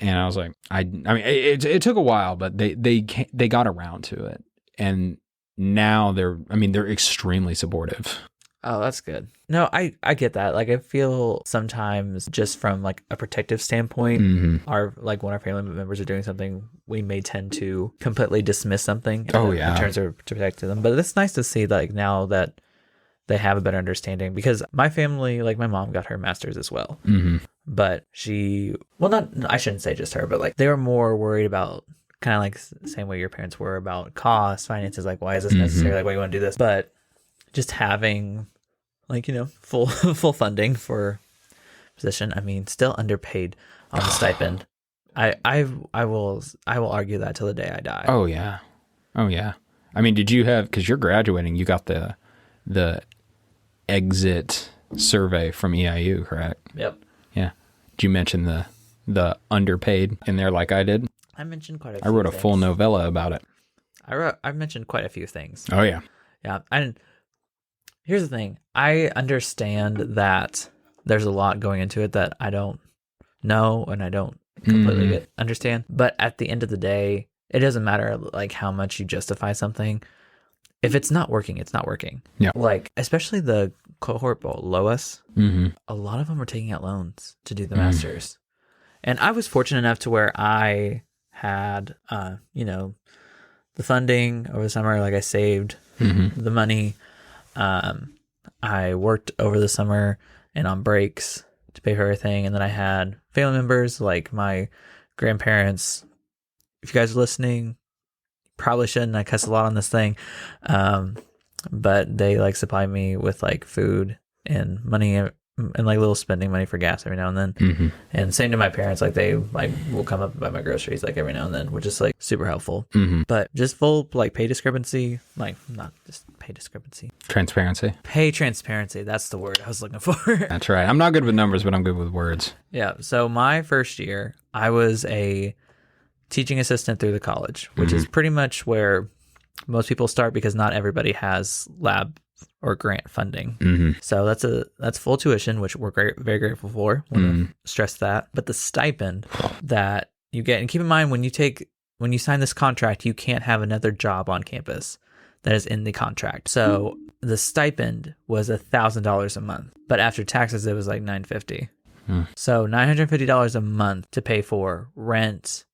And I was like, I mean, it took a while, but they got around to it, and now they're extremely supportive. Oh, that's good. No, I get that. Like, I feel sometimes just from like a protective standpoint, when our family members are doing something, we may tend to completely dismiss something. In terms of to protect them. But it's nice to see like now that they have a better understanding, because my family, like my mom got her master's as well. But I shouldn't say just her, but like they were more worried about kind of like the same way your parents were about cost, finances, like why is this necessary? Like, why do you want to do this? But just having like, full funding for position, I mean, still underpaid on the stipend. I will argue that till the day I die. Oh yeah. I mean, did you have, because you're graduating, you got the exit survey from EIU, correct? Yep. Yeah. Did you mention the underpaid in there like I did? I mentioned quite a few I wrote a things. full novella about it. I've mentioned quite a few things. Oh yeah. Yeah. And here's the thing. I understand that there's a lot going into it that I don't know and I don't completely understand. But at the end of the day, it doesn't matter like how much you justify something. If it's not working, it's not working. Yeah. Like, especially the cohort below us, a lot of them were taking out loans to do the masters. And I was fortunate enough to where I had, the funding over the summer. Like, I saved the money. I worked over the summer and on breaks to pay for everything. And then I had family members, like my grandparents. If you guys are listening, probably shouldn't. I cuss a lot on this thing. But they like supply me with like food and money and like little spending money for gas every now and then. And same to my parents, like they like will come up and buy my groceries like every now and then, which is like super helpful. But just full like pay discrepancy, like not just pay discrepancy. Pay transparency. That's the word I was looking for. That's right. I'm not good with numbers, but I'm good with words. Yeah. So my first year, I was a teaching assistant through the college, which is pretty much where most people start, because not everybody has lab or grant funding. So that's full tuition, which we're very grateful for. Want to stress that. But the stipend that you get, and keep in mind when you sign this contract, you can't have another job on campus. that is in the contract. So the stipend was $1,000 a month, but after taxes, it was like $950. So $950 a month to pay for rent,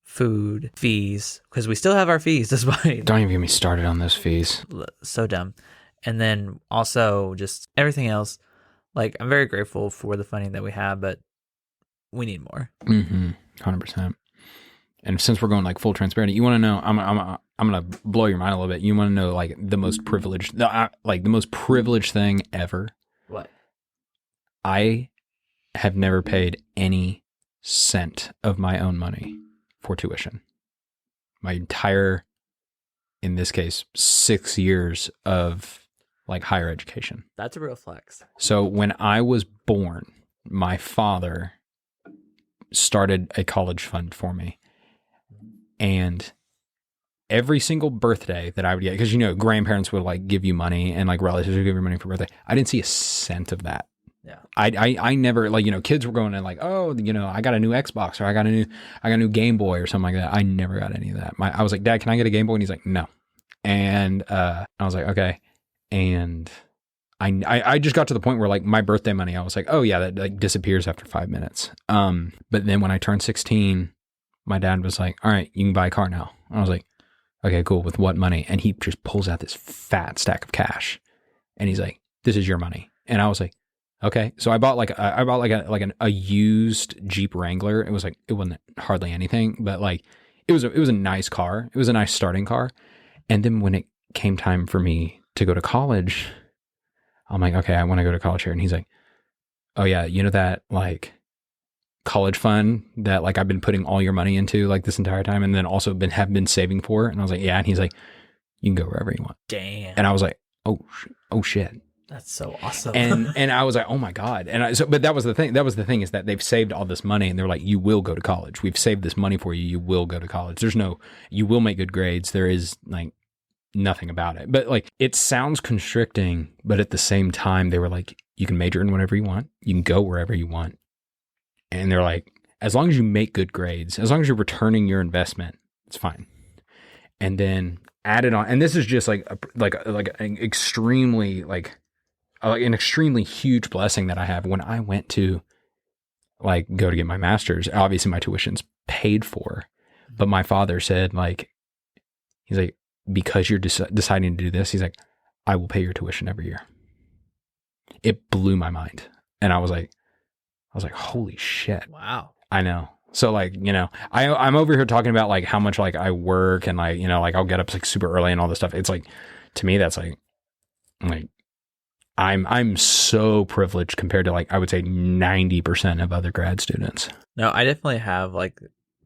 food, fees, because we still have our fees despite. Don't even get me started on those fees. So dumb. And then also just everything else. Like, I'm very grateful for the funding that we have, but we need more. 100%. And since we're going like full transparency, you want to know, I'm going to blow your mind a little bit. You want to know like the most privileged, the most privileged thing ever. What? I have never paid any cent of my own money for tuition. My entire, in this case, 6 years of like higher education. That's a real flex. So when I was born, my father started a college fund for me. And every single birthday that I would get, because, you know, grandparents would like give you money and like relatives would give you money for birthday. I didn't see a cent of that. Yeah. I never, like, you know, kids were going in like, oh, you know, I got a new Xbox or I got a new Game Boy or something like that. I never got any of that. I was like, Dad, can I get a Game Boy? And he's like, no. And I was like, okay. And I just got to the point where like my birthday money, I was like, oh yeah, that like disappears after 5 minutes. But then when I turned 16, my dad was like, all right, you can buy a car now. And I was like, okay, cool. With what money? And he just pulls out this fat stack of cash and he's like, this is your money. And I was like, okay. So I bought a used Jeep Wrangler. It was like, it wasn't hardly anything, but like it was a nice car. It was a nice starting car. And then when it came time for me to go to college, I'm like, okay, I want to go to college here. And he's like, oh yeah, you know that like college fund that like I've been putting all your money into like this entire time and then also have been saving for? And I was like, yeah. And he's like, you can go wherever you want. Damn. And I was like, oh shit. That's so awesome. And I was like, oh my God. But that was the thing. That was the thing, is that they've saved all this money and they're like, you will go to college. We've saved this money for you. You will go to college. You will make good grades. There is like nothing about it. But like, it sounds constricting, but at the same time, they were like, you can major in whatever you want. You can go wherever you want. And they're like, as long as you make good grades, as long as you're returning your investment, it's fine. And then added on, and this is just like an extremely huge blessing that I have. When I went to like go to get my master's, obviously my tuition's paid for, but my father said like, he's like, because you're deciding to do this, he's like, I will pay your tuition every year. It blew my mind. And I was like, holy shit. Wow. I know. So like, you know, I'm over here talking about like how much like I work and like, you know, like I'll get up like super early and all this stuff. It's like, to me, that's like I'm so privileged compared to like, I would say 90% of other grad students. No, I definitely have like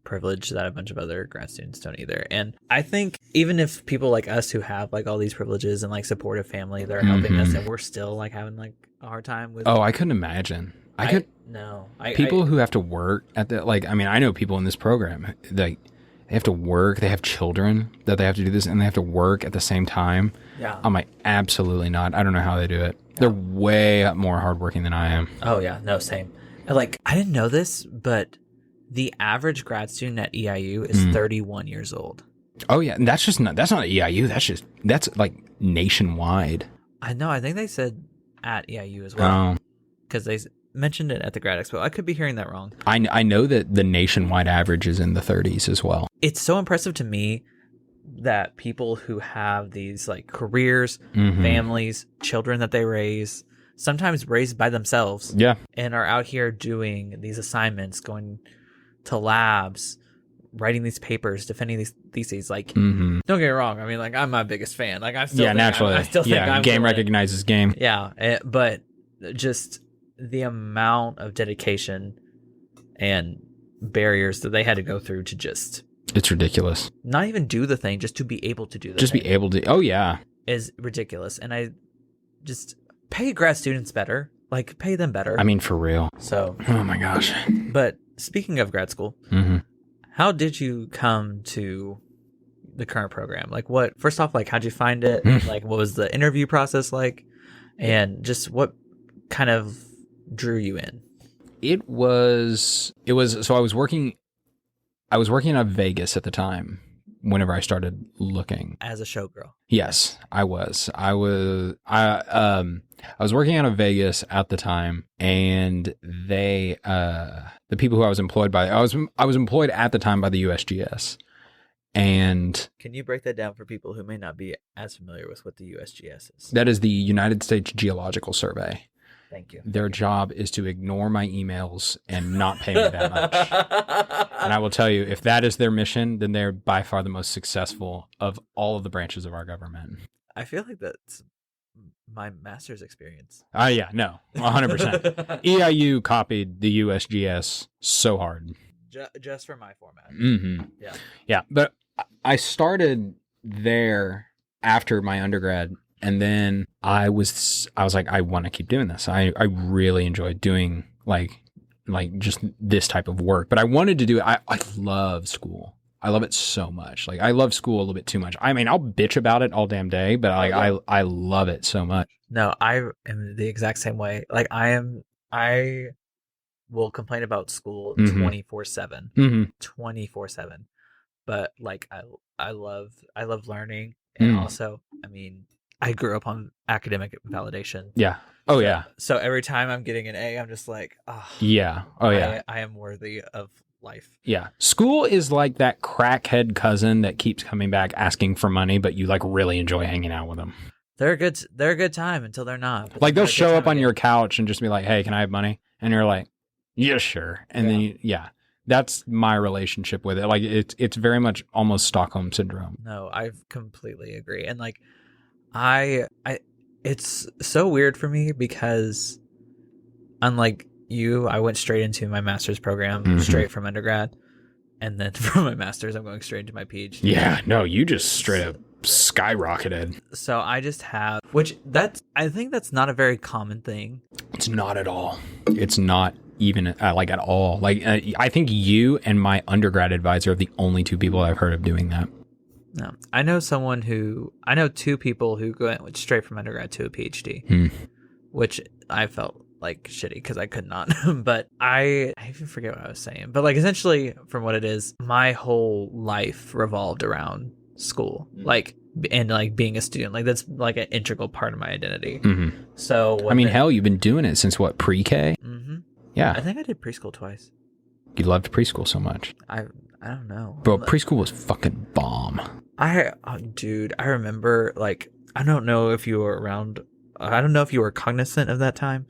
privilege that a bunch of other grad students don't either. And I think even if people like us who have like all these privileges and like supportive family, they're helping us, and we're still like having like a hard time with. Oh, I couldn't imagine. People who have to work at the, like, I mean, I know people in this program, they have to work, they have children that they have to do this, and they have to work at the same time. Yeah. I'm like, absolutely not. I don't know how they do it. Yeah. They're way more hardworking than I am. Oh yeah, no, same. Like, I didn't know this, but the average grad student at EIU is 31 years old. Oh yeah, and that's not EIU. That's like nationwide. I know. I think they said at EIU as well, because they mentioned it at the grad expo. I could be hearing that wrong. I know that the nationwide average is in the 30s as well. It's so impressive to me that people who have these like careers, families, children that they raise, sometimes raised by themselves, and are out here doing these assignments, going to labs, writing these papers, defending these theses. Like, don't get me wrong. I mean, like, I'm my biggest fan. Like, I still naturally. I still think I'm game recognizes game. Yeah, but just the amount of dedication and barriers that they had to go through to just, it's ridiculous. Not even do the thing, just to be able to do the thing. Be able to. Oh yeah, is ridiculous. And I just pay grad students better. Like, pay them better. I mean, for real. So. Oh my gosh. But speaking of grad school, how did you come to the current program? Like, first off, like, how'd you find it? Like, what was the interview process like? And just what kind of drew you in? It was, so I was working out of Vegas at the time, whenever I started looking. As a showgirl. Yes, I was. I was working out of Vegas at the time, and the people who I was employed by, I was employed at the time by the USGS. And can you break that down for people who may not be as familiar with what the USGS is? That is the United States Geological Survey. Thank you. Their job is to ignore my emails and not pay me that much. And I will tell you, if that is their mission, then they're by far the most successful of all of the branches of our government. I feel like that's my master's experience. Yeah, no, 100%. EIU copied the USGS so hard. Just for my format. Mm-hmm. Yeah, but I started there after my undergrad. And then I was like, I want to keep doing this. I really enjoyed doing like just this type of work, but I wanted to do it. I love school. I love it so much. Like I love school a little bit too much. I mean, I'll bitch about it all damn day, but I love it so much. No, I am the exact same way. Like I will complain about school 24/7, 24/7. But like I love learning, and also, I mean, I grew up on academic validation. Yeah. Oh, yeah. So every time I'm getting an A, I'm just like, oh, yeah. Oh, yeah. I am worthy of life. Yeah. School is like that crackhead cousin that keeps coming back asking for money, but you like really enjoy hanging out with them. They're a good time until they're not. Like they'll show up on your couch and just be like, hey, can I have money? And you're like, yeah, sure. And then, that's my relationship with it. Like it's very much almost Stockholm syndrome. No, I completely agree. And like, it's so weird for me because unlike you, I went straight into my master's program straight from undergrad, and then from my master's I'm going straight into my PhD. Yeah, no, you just straight up skyrocketed. So I just have, I think that's not a very common thing. It's not at all. It's not even like at all. Like I think you and my undergrad advisor are the only two people I've heard of doing that. No, I know two people who went straight from undergrad to a PhD, which I felt like shitty because I could not. But I even forget what I was saying. But like essentially, from what it is, my whole life revolved around school, like being a student. Like that's like an integral part of my identity. So I mean, hell, you've been doing it since what, pre-K? Yeah, I think I did preschool twice. You loved preschool so much. I don't know, bro. Preschool was fucking bomb. Dude, I remember, like, I don't know if you were around. I don't know if you were cognizant of that time,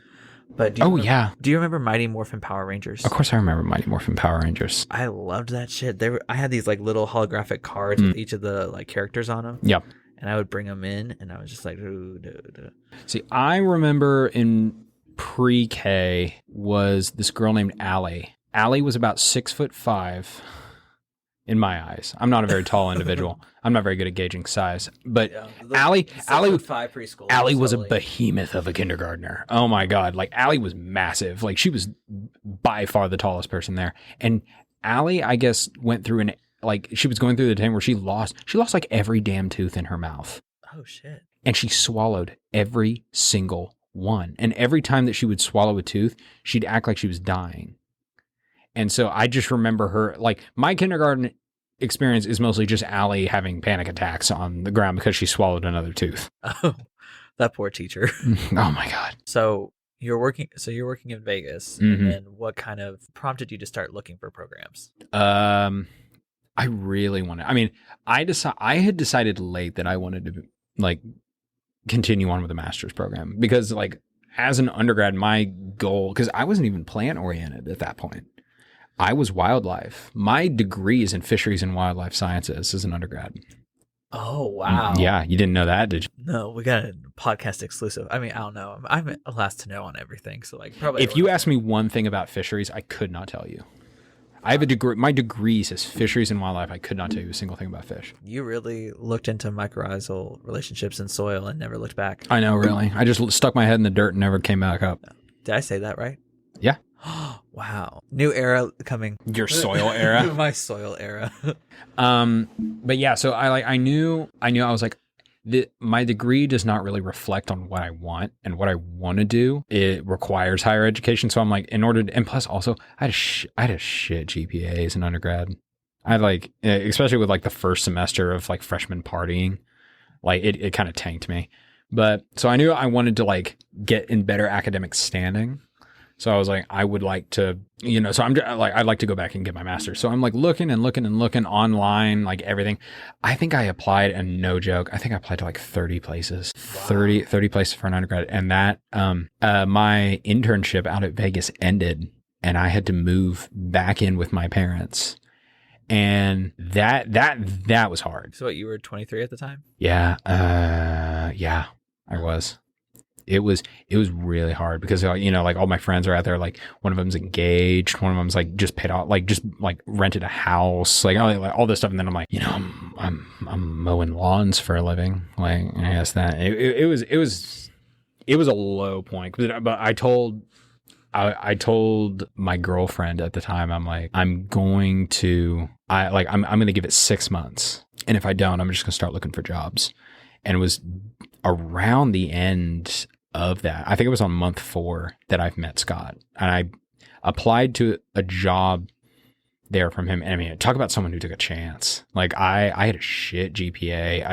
but do you remember Mighty Morphin Power Rangers? Of course, I remember Mighty Morphin Power Rangers. I loved that shit. I had these like little holographic cards with each of the like characters on them. Yep. And I would bring them in, and I was just like, ooh. See, I remember in pre-K was this girl named Allie. Allie was about 6'5" in my eyes. I'm not a very tall individual. I'm not very good at gauging size. But Allie preschool. Allie was a behemoth of a kindergartner. Oh my God. Like Allie was massive. Like she was by far the tallest person there. And Allie, I guess, went through she was going through the time where she lost like every damn tooth in her mouth. Oh shit. And she swallowed every single one. And every time that she would swallow a tooth, she'd act like she was dying. And so I just remember her, like my kindergarten experience is mostly just Allie having panic attacks on the ground because she swallowed another tooth. Oh, that poor teacher. Oh my God. So you're working in Vegas, and then what kind of prompted you to start looking for programs? I really wanted, I mean, I had decided late that I wanted to like continue on with a master's program because like as an undergrad, my goal, because I wasn't even plant oriented at that point. I was wildlife. My degree is in fisheries and wildlife sciences as an undergrad. Oh, wow. Yeah. You didn't know that, did you? No, we got a podcast exclusive. I mean, I don't know. I'm last to know on everything. So like probably. If you asked me one thing about fisheries, I could not tell you. I have a degree. My degree says fisheries and wildlife. I could not tell you a single thing about fish. You really looked into mycorrhizal relationships in soil and never looked back. I know, really. I just stuck my head in the dirt and never came back up. Did I say that right? Yeah. Wow. New era coming. Your soil era. My soil era. But yeah, so I knew I was like, my degree does not really reflect on what I want and what I want to do. It requires higher education. So I'm like, and plus also I had a shit GPA as an undergrad. I like, especially with like the first semester of like freshman partying, like it kind of tanked me. But so I knew I wanted to like get in better academic standing. So I was like, I would like to, so I'm like, I'd like to go back and get my master's. So I'm like looking online, like everything. I think I applied, and no joke, I think I applied to like 30 places, wow. 30 places for an undergrad. And that, my internship out at Vegas ended, and I had to move back in with my parents. And that was hard. So what, you were 23 at the time? Yeah. I was. It was really hard because, like all my friends are out there, like one of them's engaged, one of them's like just paid off, like just like rented a house, like all this stuff. And then I'm like, I'm mowing lawns for a living. Like, I guess that it was a low point. But I told my girlfriend at the time, I'm like, I'm going to give it 6 months. And if I don't, I'm just going to start looking for jobs. And it was around the end of that, I think it was on month 4 that I've met Scott, and I applied to a job there from him. And I mean, talk about someone who took a chance. Like I had a shit GPA.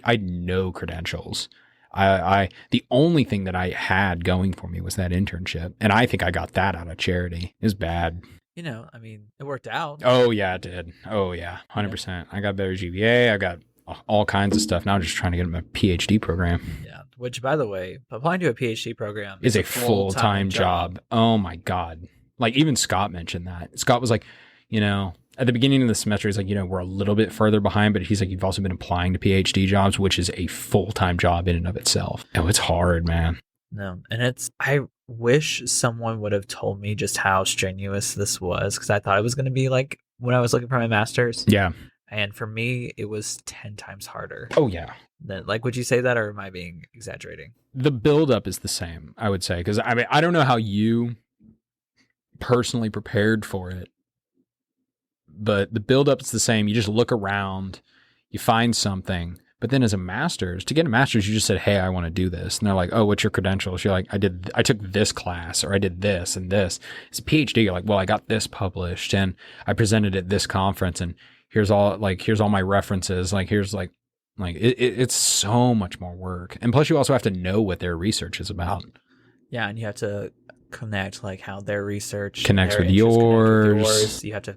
I had no credentials. The only thing that I had going for me was that internship. And I think I got that out of charity. It was bad. I mean, it worked out. Oh yeah, it did. Oh yeah. 100%. I got better GPA. I got all kinds of stuff. Now I'm just trying to get my PhD program. Yeah. Which, by the way, applying to a PhD program is a full-time job. Oh my God. Like even Scott mentioned that. Scott was like, at the beginning of the semester, he's like, we're a little bit further behind, but he's like, you've also been applying to PhD jobs, which is a full-time job in and of itself. Oh, it's hard, man. No. And I wish someone would have told me just how strenuous this was, because I thought it was going to be like when I was looking for my master's. Yeah. And for me, it was 10 times harder. Oh, yeah. Like, would you say that, or am I being exaggerating? The buildup is the same, I would say, because I mean, I don't know how you personally prepared for it, but the buildup is the same. You just look around, you find something, but then as a master's, to get a master's, you just said, hey, I want to do this. And they're like, oh, what's your credentials? You're like, I took this class, or I did this and this. It's a PhD. You're like, well, I got this published and I presented at this conference, and here's all my references. Like, here's it's so much more work. And plus you also have to know what their research is about. Yeah. And you have to connect like how their research connects with yours. You have to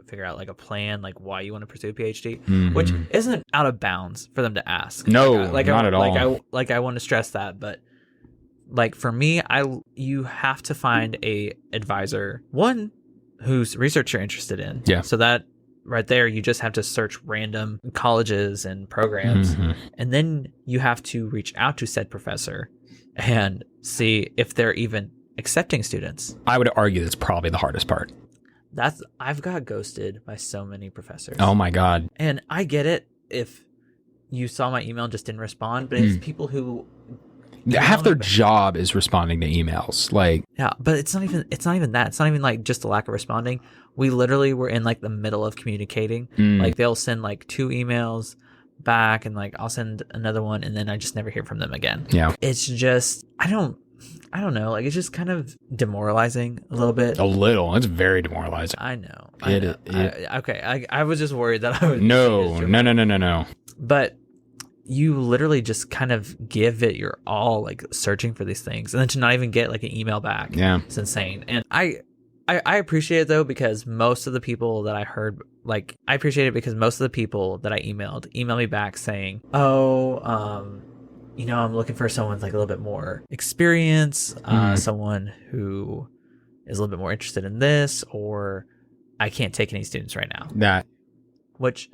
figure out like a plan, like why you want to pursue a PhD, which isn't out of bounds for them to ask. No, not at all. I want to stress that, but like for me, you have to find a advisor, one whose research you're interested in. Yeah. So that right there, you just have to search random colleges and programs, and then you have to reach out to said professor and see if they're even accepting students. I would argue that's probably the hardest part. I've got ghosted by so many professors. Oh my God. And I get it if you saw my email and just didn't respond, but it's people who half their job is responding to emails. Like, yeah, but it's not even that. It's not even like just a lack of responding. We literally were in like the middle of communicating. Like they'll send like 2 emails back, and like I'll send another one, and then I just never hear from them again. Yeah. It's just I don't know. Like, it's just kind of demoralizing a little bit. A little. It's very demoralizing. I know. Okay. I was just worried that I would. No. But you literally just kind of give it your all, like searching for these things, and then to not even get like an email back. Yeah. It's insane. And I appreciate it though, because most of the people that I heard, like, I appreciate it because most of the people that I emailed me back saying, I'm looking for someone with like a little bit more experience, someone who is a little bit more interested in this, or I can't take any students right now. Which,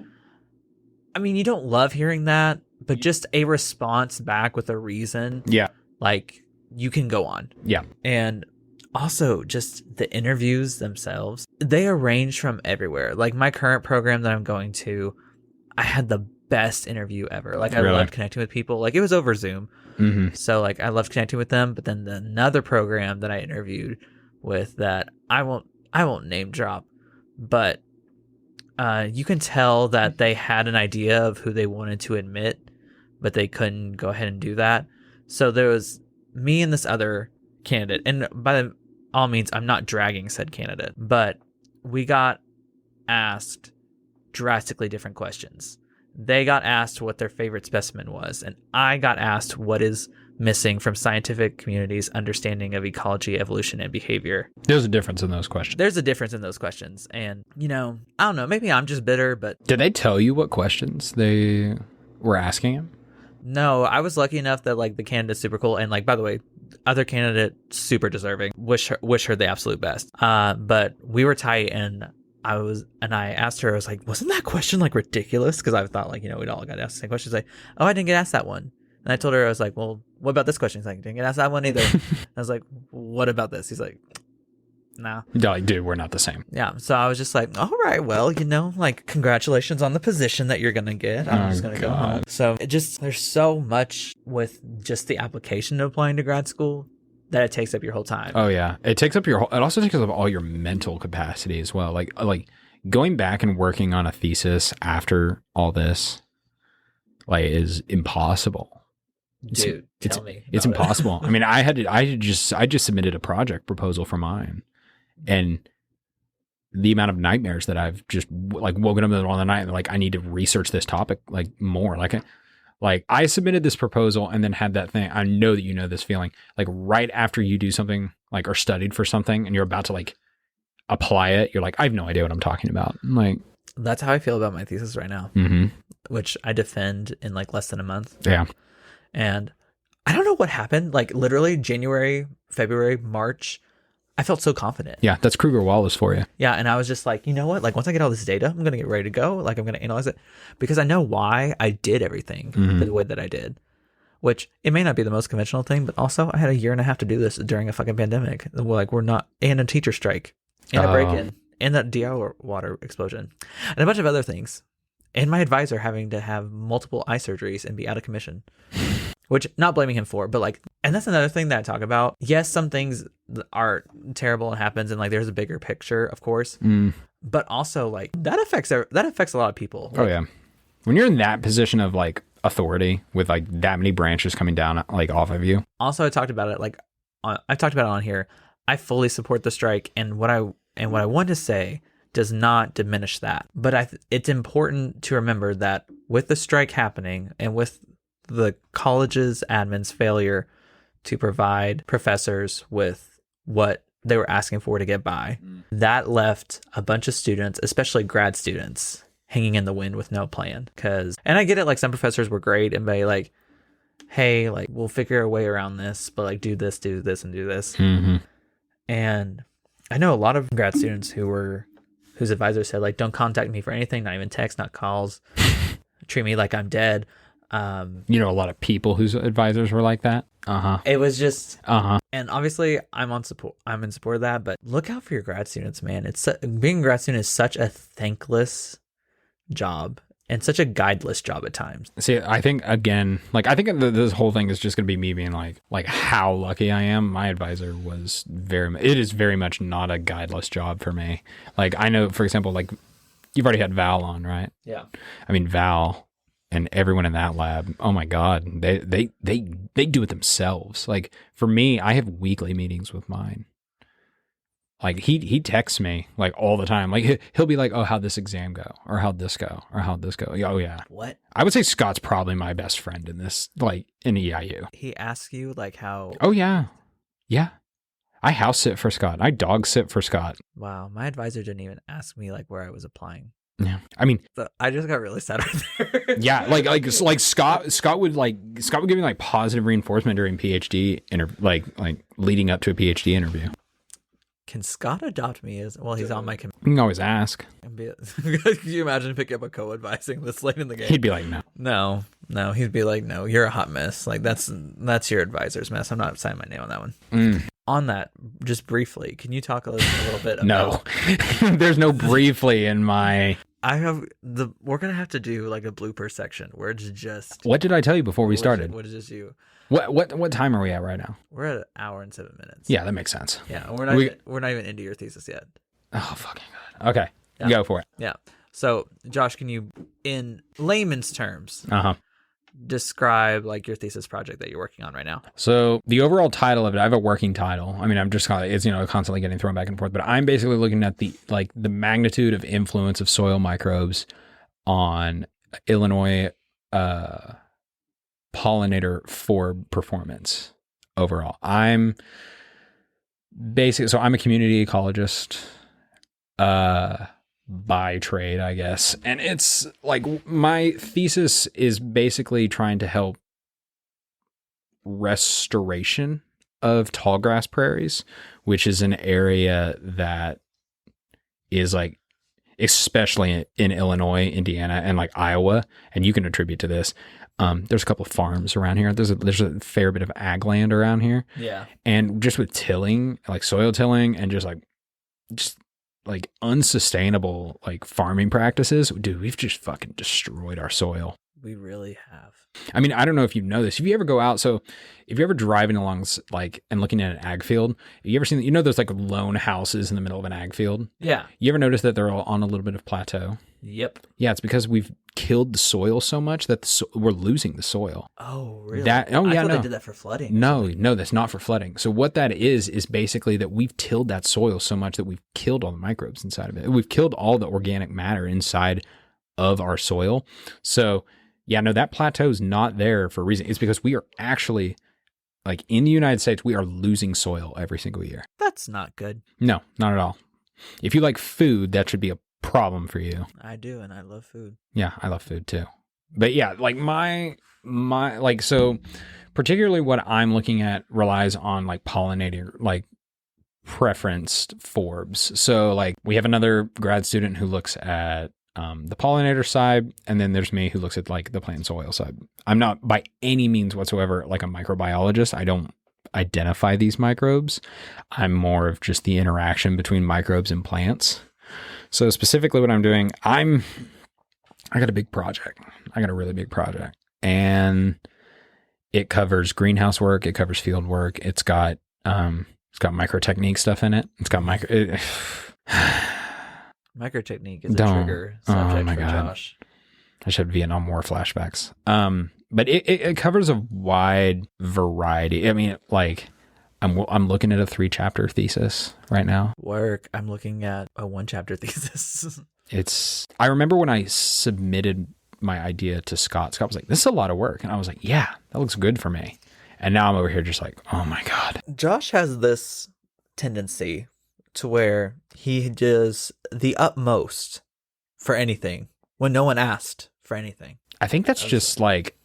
I mean, you don't love hearing that, but just a response back with a reason. Yeah. Like, you can go on. Yeah. And also just the interviews themselves, they arrange from everywhere. Like my current program that I'm going to, I had the best interview ever. Like I loved connecting with people. Like it was over Zoom. So like I loved connecting with them. But then another program that I interviewed with that I won't name drop, but you can tell that they had an idea of who they wanted to admit, but they couldn't go ahead and do that. So there was me and this other candidate, and by all means, I'm not dragging said candidate, but we got asked drastically different questions. They got asked what their favorite specimen was, and I got asked what is missing from scientific community's understanding of ecology, evolution, and behavior. There's a difference in those questions. There's a difference in those questions. And, you know, I don't know, maybe I'm just bitter, but... Did they tell you what questions they were asking him? No, I was lucky enough that, like, the candidate's super cool. And, like, by the way, other candidate, super deserving. Wish her the absolute best. But we were tight, and I asked her, I was like, wasn't that question, like, ridiculous? Because I thought, like, you know, we'd all got asked the same question. She's like, oh, I didn't get asked that one. And I told her, I was like, well, what about this question? He's like, didn't get asked that one either. I was like, what about this? He's like, nah. They're like, dude, we're not the same. Yeah. So I was just like, all right, well, you know, like, congratulations on the position that you're going to get. I'm just going to go home. So there's so much with just the application of applying to grad school that it takes up your whole time. Oh, yeah. It also takes up all your mental capacity as well. Like going back and working on a thesis after all this, like, is impossible. Dude, tell me. It's impossible. I mean, I just submitted a project proposal for mine, and the amount of nightmares that I've just like woken up in the middle of the night and like, I need to research this topic like more. Like I submitted this proposal and then had that thing. I know that you know this feeling, like right after you do something like or studied for something and you're about to like apply it, you're like, I have no idea what I'm talking about. I'm like, that's how I feel about my thesis right now, which I defend in like less than a month. Yeah. And I don't know what happened. Like literally January, February, March, I felt so confident. Yeah, that's Kruger-Wallace for you. Yeah, and I was just like, you know what? Like once I get all this data, I'm going to get ready to go. Like I'm going to analyze it because I know why I did everything the way that I did, which it may not be the most conventional thing, but also I had a year and a half to do this during a fucking pandemic. Like we're not, and a teacher strike, and a break-in, and that DI water explosion, and a bunch of other things. And my advisor having to have multiple eye surgeries and be out of commission, which not blaming him for, but like, and that's another thing that I talk about. Yes, some things are terrible and happens, and like there's a bigger picture, of course, but also like that affects a lot of people. Oh yeah, when you're in that position of like authority with like that many branches coming down like off of you. Also, I talked about it like I've talked about it on here. I fully support the strike, and what I want to say does not diminish that. But it's important to remember that with the strike happening and with the college's admin's failure to provide professors with what they were asking for to get by, that left a bunch of students, especially grad students, hanging in the wind with no plan. And I get it, like some professors were great and they like, hey, like we'll figure a way around this, but like do this, and do this. And I know a lot of grad students whose advisors said like, don't contact me for anything, not even text, not calls, treat me like I'm dead. You know, a lot of people whose advisors were like that. It was just, and obviously I'm in support of that, but look out for your grad students, man. Being a grad student is such a thankless job and such a guideless job at times. See, I think again, like I think this whole thing is just going to be me being like how lucky I am. My advisor it is very much not a guideless job for me. Like I know, for example, like you've already had Val on, right? Yeah. I mean, Val and everyone in that lab, oh my God, they do it themselves. Like for me, I have weekly meetings with mine. Like he texts me like all the time. Like he'll be like, "Oh, how'd this exam go? Or how'd this go? Or how'd this go?" Oh yeah. What? I would say Scott's probably my best friend in this, like in EIU. He asks you like how? Oh yeah, yeah. I house sit for Scott. I dog sit for Scott. Wow, my advisor didn't even ask me like where I was applying. Yeah, I mean, I just got really sad right there. Yeah, like Scott would give me like positive reinforcement during PhD like leading up to a PhD interview. Can Scott adopt me as well? He's on my committee. You can always ask. Could you imagine picking up a co-advising this late in the game? He'd be like, no. No. He'd be like, no, you're a hot mess. Like that's your advisor's mess. I'm not signing my name on that one. On that, just briefly, can you talk a little bit about? No, there's no briefly in my. We're gonna have to do like a blooper section where it's just. What did I tell you before we started? What is this you? What time are we at right now? We're at 1 hour and 7 minutes. Yeah, that makes sense. Yeah, we're not even into your thesis yet. Oh, fucking good. Okay, yeah. Go for it. Yeah. So, Josh, can you, in layman's terms, describe like your thesis project that you're working on right now? So the overall title of it, I have a working title. I mean, I'm just it's constantly getting thrown back and forth, but I'm basically looking at the magnitude of influence of soil microbes on Illinois pollinator forb performance overall. I'm a community ecologist by trade, I guess. And it's like my thesis is basically trying to help restoration of tallgrass prairies, which is an area that is like, especially in Illinois, Indiana, and like Iowa, and you can attribute to this. There's a couple of farms around here. There's a fair bit of ag land around here. Yeah. And just with tilling, like soil tilling and just like unsustainable like farming practices, dude, we've just fucking destroyed our soil. We really have. I mean, I don't know if you know this. If you ever go out, so if you're ever driving along like and looking at an ag field, you ever seen, there's like lone houses in the middle of an ag field? Yeah. You ever notice that they're all on a little bit of plateau? Yep. Yeah, it's because we've killed the soil so much that we're losing the soil. Oh, really? I thought they did that for flooding. No, that's not for flooding. So what that is basically that we've tilled that soil so much that we've killed all the microbes inside of it. We've killed all the organic matter inside of our soil. So yeah, no, that plateau is not there for a reason. It's because we are actually, like in the United States, we are losing soil every single year. That's not good. No, not at all. If you like food, that should be a problem for you. I do, and I love food. Yeah, I love food too. But yeah, like my like, so particularly what I'm looking at relies on like pollinator, like preferenced forbs. So like we have another grad student who looks at the pollinator side, and then there's me who looks at like the plant and soil side. I'm not by any means whatsoever like a microbiologist. I don't identify these microbes. I'm more of just the interaction between microbes and plants. So specifically what I'm doing, I got a big project. I got a really big project, and it covers greenhouse work. It covers field work. It's got micro technique stuff in it. It's got Microtechnique is a trigger subject for Josh. I should have Vietnam War flashbacks. But it covers a wide variety. I mean, like I'm looking at a 3-chapter thesis right now. Work. I'm looking at a 1-chapter thesis. I remember when I submitted my idea to Scott. Scott was like, "This is a lot of work," and I was like, "Yeah, that looks good for me." And now I'm over here just like, "Oh my God." Josh has this tendency to where he does the utmost for anything when no one asked for anything. I think that's just like,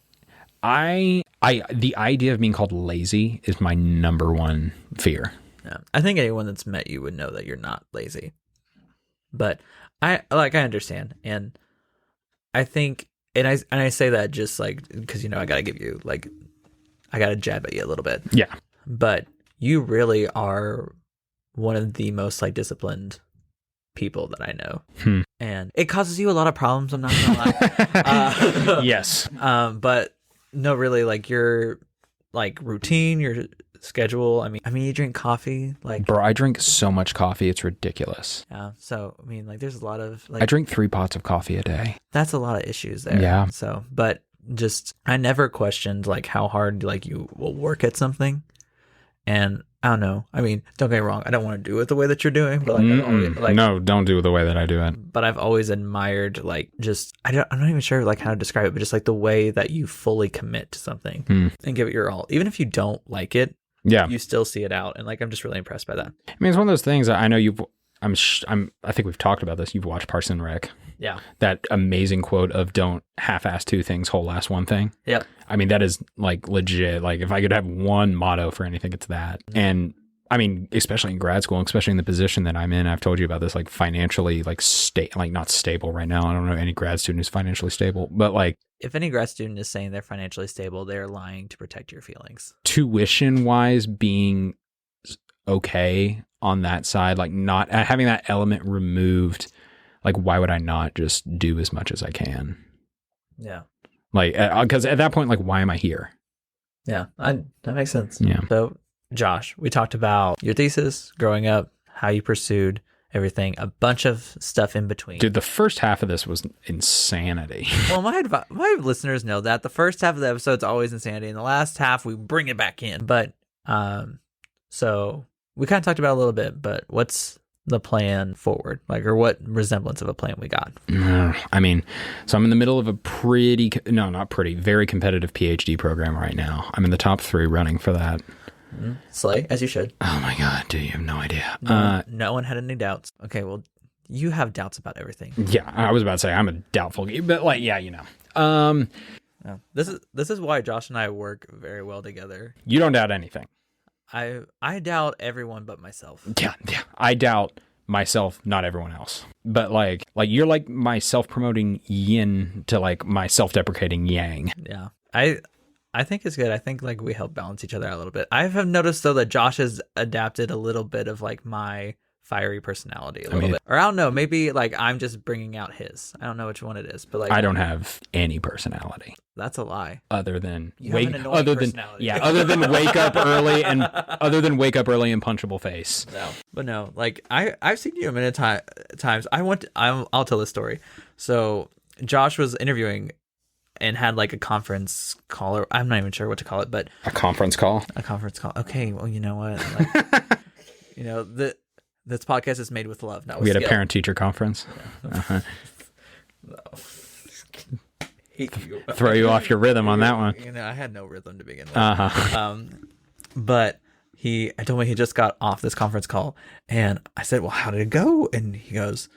the idea of being called lazy is my number one fear. Yeah. I think anyone that's met you would know that you're not lazy, but I understand. And I think, and I say that just like, cause I gotta give you like, I gotta jab at you a little bit. Yeah. But you really are one of the most like disciplined people that I know. And it causes you a lot of problems, I'm not gonna lie. Yes. But no, really, like your like routine, your schedule. I mean you drink coffee, like, bro, I drink so much coffee, it's ridiculous. Yeah. So I mean, like, there's a lot of like, I drink 3 pots of coffee a day. That's a lot of issues there. Yeah. So, but just, I never questioned like how hard like you will work at something. And I don't know. I mean, don't get me wrong. I don't want to do it the way that you're doing, but like, no, don't do it the way that I do it. But I've always admired like just, I'm not even sure like how to describe it, but just like the way that you fully commit to something and give it your all, even if you don't like it. Yeah, you still see it out, and like I'm just really impressed by that. I mean, it's one of those things that I know I think we've talked about this. You've watched Parks and Rec. Yeah. That amazing quote of "Don't half-ass 2 things, whole-ass 1 thing." Yep. I mean, that is like legit. Like, if I could have one motto for anything, it's that. And I mean, especially in grad school, especially in the position that I'm in, I've told you about this, like financially, like not stable right now. I don't know any grad student who's financially stable, but like, if any grad student is saying they're financially stable, they're lying to protect your feelings. Tuition wise, being okay on that side, like not having that element removed, like why would I not just do as much as I can? Yeah. Like, because at that point, like, why am I here? Yeah, that makes sense. Yeah. So, Josh, we talked about your thesis, growing up, how you pursued everything, a bunch of stuff in between. Dude, the first half of this was insanity. Well, my listeners know that the first half of the episode's always insanity, and the last half we bring it back in. But so we kind of talked about it a little bit, but what's the plan forward, like, or what resemblance of a plan we got? I mean, so I'm in the middle of a very competitive PhD program right now. I'm in the top 3 running for that. Slay, as you should. Oh my God, dude, you have no idea. No one had any doubts. Okay, well, you have doubts about everything. Yeah, I was about to say I'm a doubtful, but like, yeah, you know. No. This is why Josh and I work very well together. You don't doubt anything. I doubt everyone but myself. Yeah. I doubt myself, not everyone else. But like you're like my self-promoting yin to like my self-deprecating yang. Yeah. I think it's good. I think like we help balance each other out a little bit. I have noticed though that Josh has adapted a little bit of like my fiery personality a little bit. Or I don't know, maybe like I'm just bringing out his. I don't know which one it is, but like I don't have any personality. That's a lie. Other than wake up early and punchable face. No. But no, like I've seen you a minute times. I'll tell this story. So Josh was interviewing and had like a conference call, or I'm not even sure what to call it, but a conference call. Okay, well, you know what? Like, you know, this podcast is made with love. We had a parent-teacher conference. Yeah. Uh-huh. No. Hate you. Throw you off your rhythm on that one. You know, I had no rhythm to begin with. Uh-huh. But I told me he just got off this conference call, and I said, "Well, how did it go?" And he goes,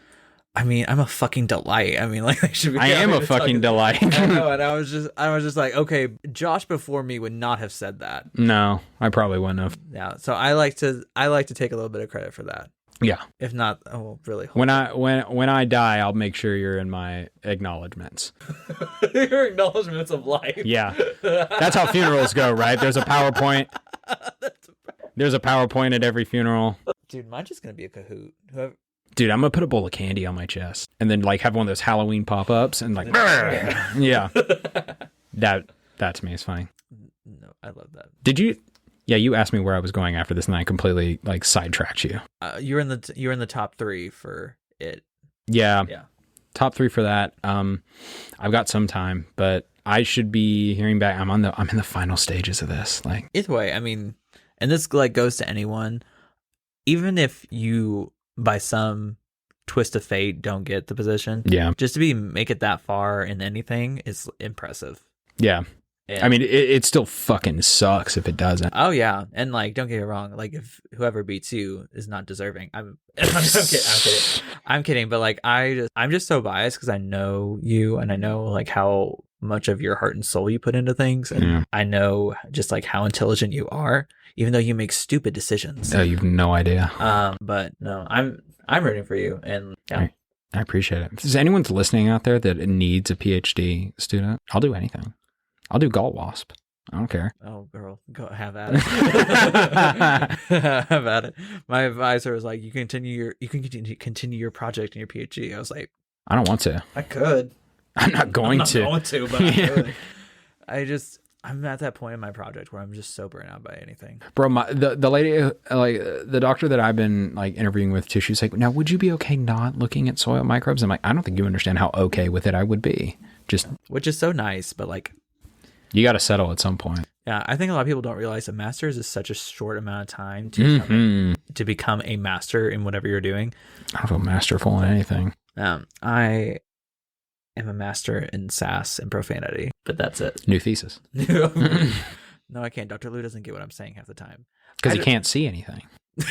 "I mean, I'm a fucking delight. I mean, like, they should be." I am a fucking delight. I know, and I was just like, okay, Josh before me would not have said that. No, I probably wouldn't have. Yeah, so I like to take a little bit of credit for that. Yeah. If not, really. When I die, I'll make sure you're in my acknowledgments. Your acknowledgments of life. Yeah, that's how funerals go, right? There's a PowerPoint. There's a PowerPoint at every funeral. Dude, mine's just gonna be a Kahoot. Dude, I'm gonna put a bowl of candy on my chest and then like have one of those Halloween pop-ups and like, yeah. That to me is funny. No, I love that. Did you? Yeah, you asked me where I was going after this, and I completely like sidetracked you. You're in the top 3 for it. Yeah. Top 3 for that. I've got some time, but I should be hearing back. I'm in the final stages of this. Like either way, I mean, and this like goes to anyone, even if you by some twist of fate don't get the position. Yeah. Just to make it that far in anything is impressive. Yeah. And, I mean, it still fucking sucks if it doesn't. Oh yeah, and like, don't get me wrong. Like, if whoever beats you is not deserving, I'm kidding. I'm kidding. But like, I'm just so biased because I know you and I know like how much of your heart and soul you put into things, and I know just like how intelligent you are, even though you make stupid decisions. Oh, you've no idea. But no, I'm rooting for you, and yeah. I appreciate it. If there's anyone's listening out there that needs a PhD student, I'll do anything. I'll do Galt Wasp. I don't care. Oh, girl, go have at it. Have at it. My advisor was like, "You can continue your project and your PhD." I was like, "I don't want to. I could. I'm not going to. But I could." I'm at that point in my project where I'm just so burnt out by anything. Bro, the lady, like the doctor that I've been like interviewing with too, she's like, "Now, would you be okay not looking at soil microbes?" I'm like, "I don't think you understand how okay with it I would be." Which is so nice, but like, you got to settle at some point. Yeah, I think a lot of people don't realize that master's is such a short amount of time to become a master in whatever you're doing. I don't feel masterful in anything. I am a master in sass and profanity, but that's it. New thesis. No, I can't. Dr. Lou doesn't get what I'm saying half the time. Because he can't see anything. He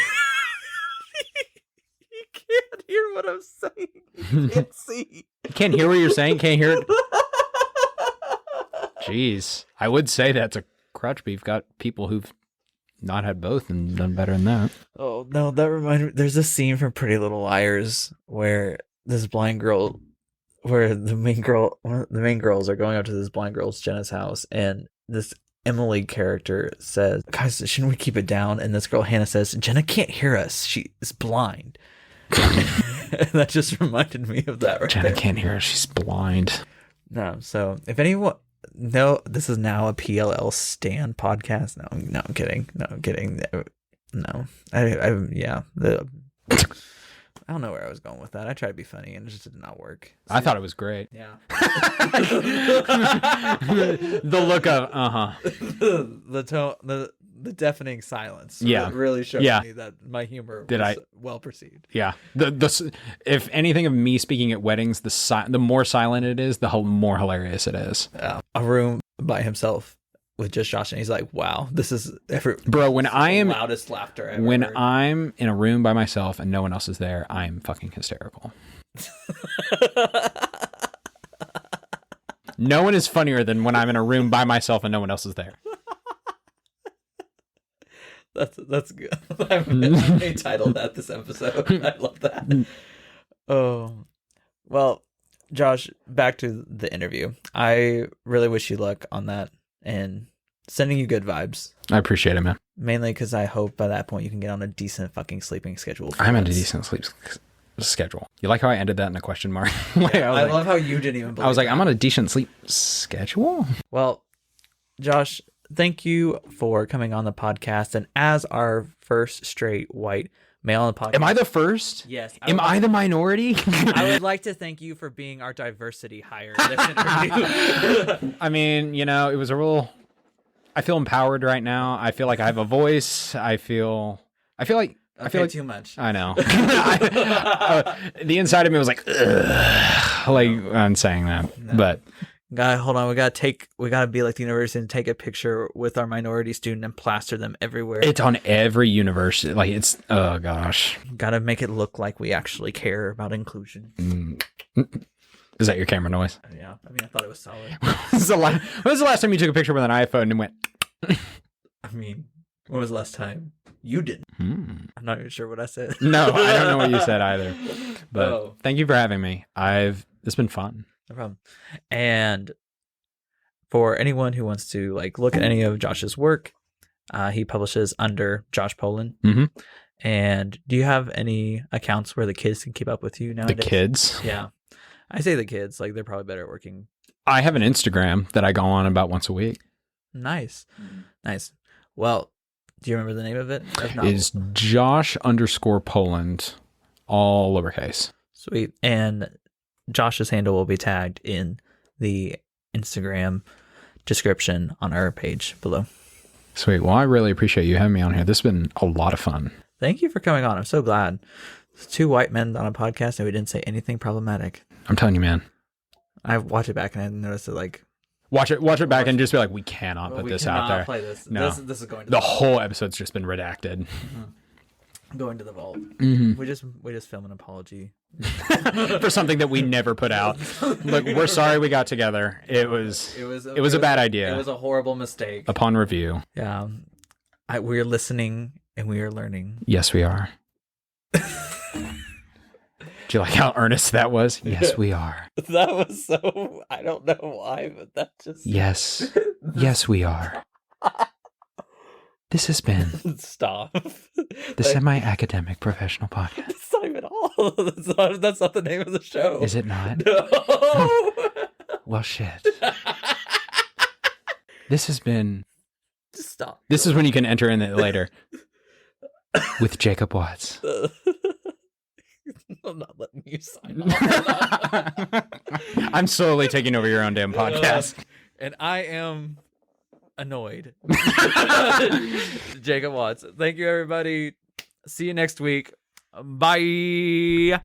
can't hear what I'm saying. He can't see. He can't hear what you're saying? Can't hear it? Jeez. I would say that's a crutch, but you've got people who've not had both and done better than that. Oh, no, that reminded me. There's a scene from Pretty Little Liars where this blind girl, where the main girls are going up to this blind girl's Jenna's house, and this Emily character says, "Guys, shouldn't we keep it down?" And this girl, Hannah, says, "Jenna can't hear us. She is blind." And that just reminded me of that right Jenna there. Can't hear us. She's blind. No, so if anyone... No, this is now a PLL Stan podcast. No, I'm kidding. No, I'm kidding. No, I don't know where I was going with that. I tried to be funny and it just did not work. I thought it was great. Yeah. The look of, the tone, the deafening silence. Yeah. Really showed Yeah. me that my humor Did was I- well perceived. Yeah. The if anything of me speaking at weddings, the more silent it is, the more hilarious it is. A room by himself with just Josh, and he's like, "Wow, this is Bro, when I am loudest laughter I've when ever heard." I'm in a room by myself and no one else is there, I'm fucking hysterical. No one is funnier than when I'm in a room by myself and no one else is there. That's good. I titled that this episode. I love that. Oh, well, Josh, back to the interview. I really wish you luck on that and sending you good vibes. I appreciate it, man. Mainly because I hope by that point you can get on a decent fucking sleeping schedule. I'm on a decent sleep schedule. You like how I ended that in a question mark? Like, I love how you didn't even believe I was like, that. I'm on a decent sleep schedule? Well, Josh, thank you for coming on the podcast. And as our first straight white male on the podcast. Am I the first? Yes. Am I the minority? I would like to thank you for being our diversity hire in this interview. I mean, you know, it was a real... I feel empowered right now. I feel like I have a voice. I feel like too much. I know. The inside of me was like, ugh, like I'm saying that, No. but Hold on. We gotta be like the university and take a picture with our minority student and plaster them everywhere. it's on every university. Like it's, oh gosh. Gotta make it look like we actually care about inclusion. Is that your camera noise? Yeah. I mean, I thought it was solid. When was the last time you took a picture with an iPhone and went, I mean, when was the last time you didn't? I'm not even sure what I said. no, I don't know what you said either, but Oh. thank you for having me. It's been fun. No problem. And for anyone who wants to like look at any of Josh's work, he publishes under Josh Poland. Mhm. And do you have any accounts where the kids can keep up with you nowadays? The kids. Yeah. I say the kids, like they're probably better at working. I have an Instagram that I go on about once a week. Nice. Nice. Well, do you remember the name of it? If not, Is Josh_Poland, all lowercase. sweet. And Josh's handle will be tagged in the Instagram description on our page below. Sweet. Well, I really appreciate you having me on here. This has been a lot of fun. Thank you for coming on. I'm so glad. It's two white men on a podcast and we didn't say anything problematic. I'm telling you, man. I watched it back and I noticed it like Watch it back and just be like, we cannot put we this cannot out there. play this. No. This is going to The whole episode's just been redacted. going to the vault. Mhm. We just film an apology. For something that we never put out. Look, we're sorry we got together. It was a bad idea. It was a horrible mistake. Upon review. Yeah. We're listening and we are learning. Yes, we are. Do you like how earnest that was? Yes, we are. That was so, I don't know why, but that just... Yes. Yes, we are. This has been Stop. the Semi-Academic Professional Podcast. That's not even all. That's not the name of the show. Is it not? No. Well, shit. This has been... Just stop. This is when you can enter in it later. With Jacob Watts. I'm not letting you sign off. I'm slowly taking over your own damn podcast. And I am annoyed. Jacob Watts. Thank you, everybody. See you next week. Bye.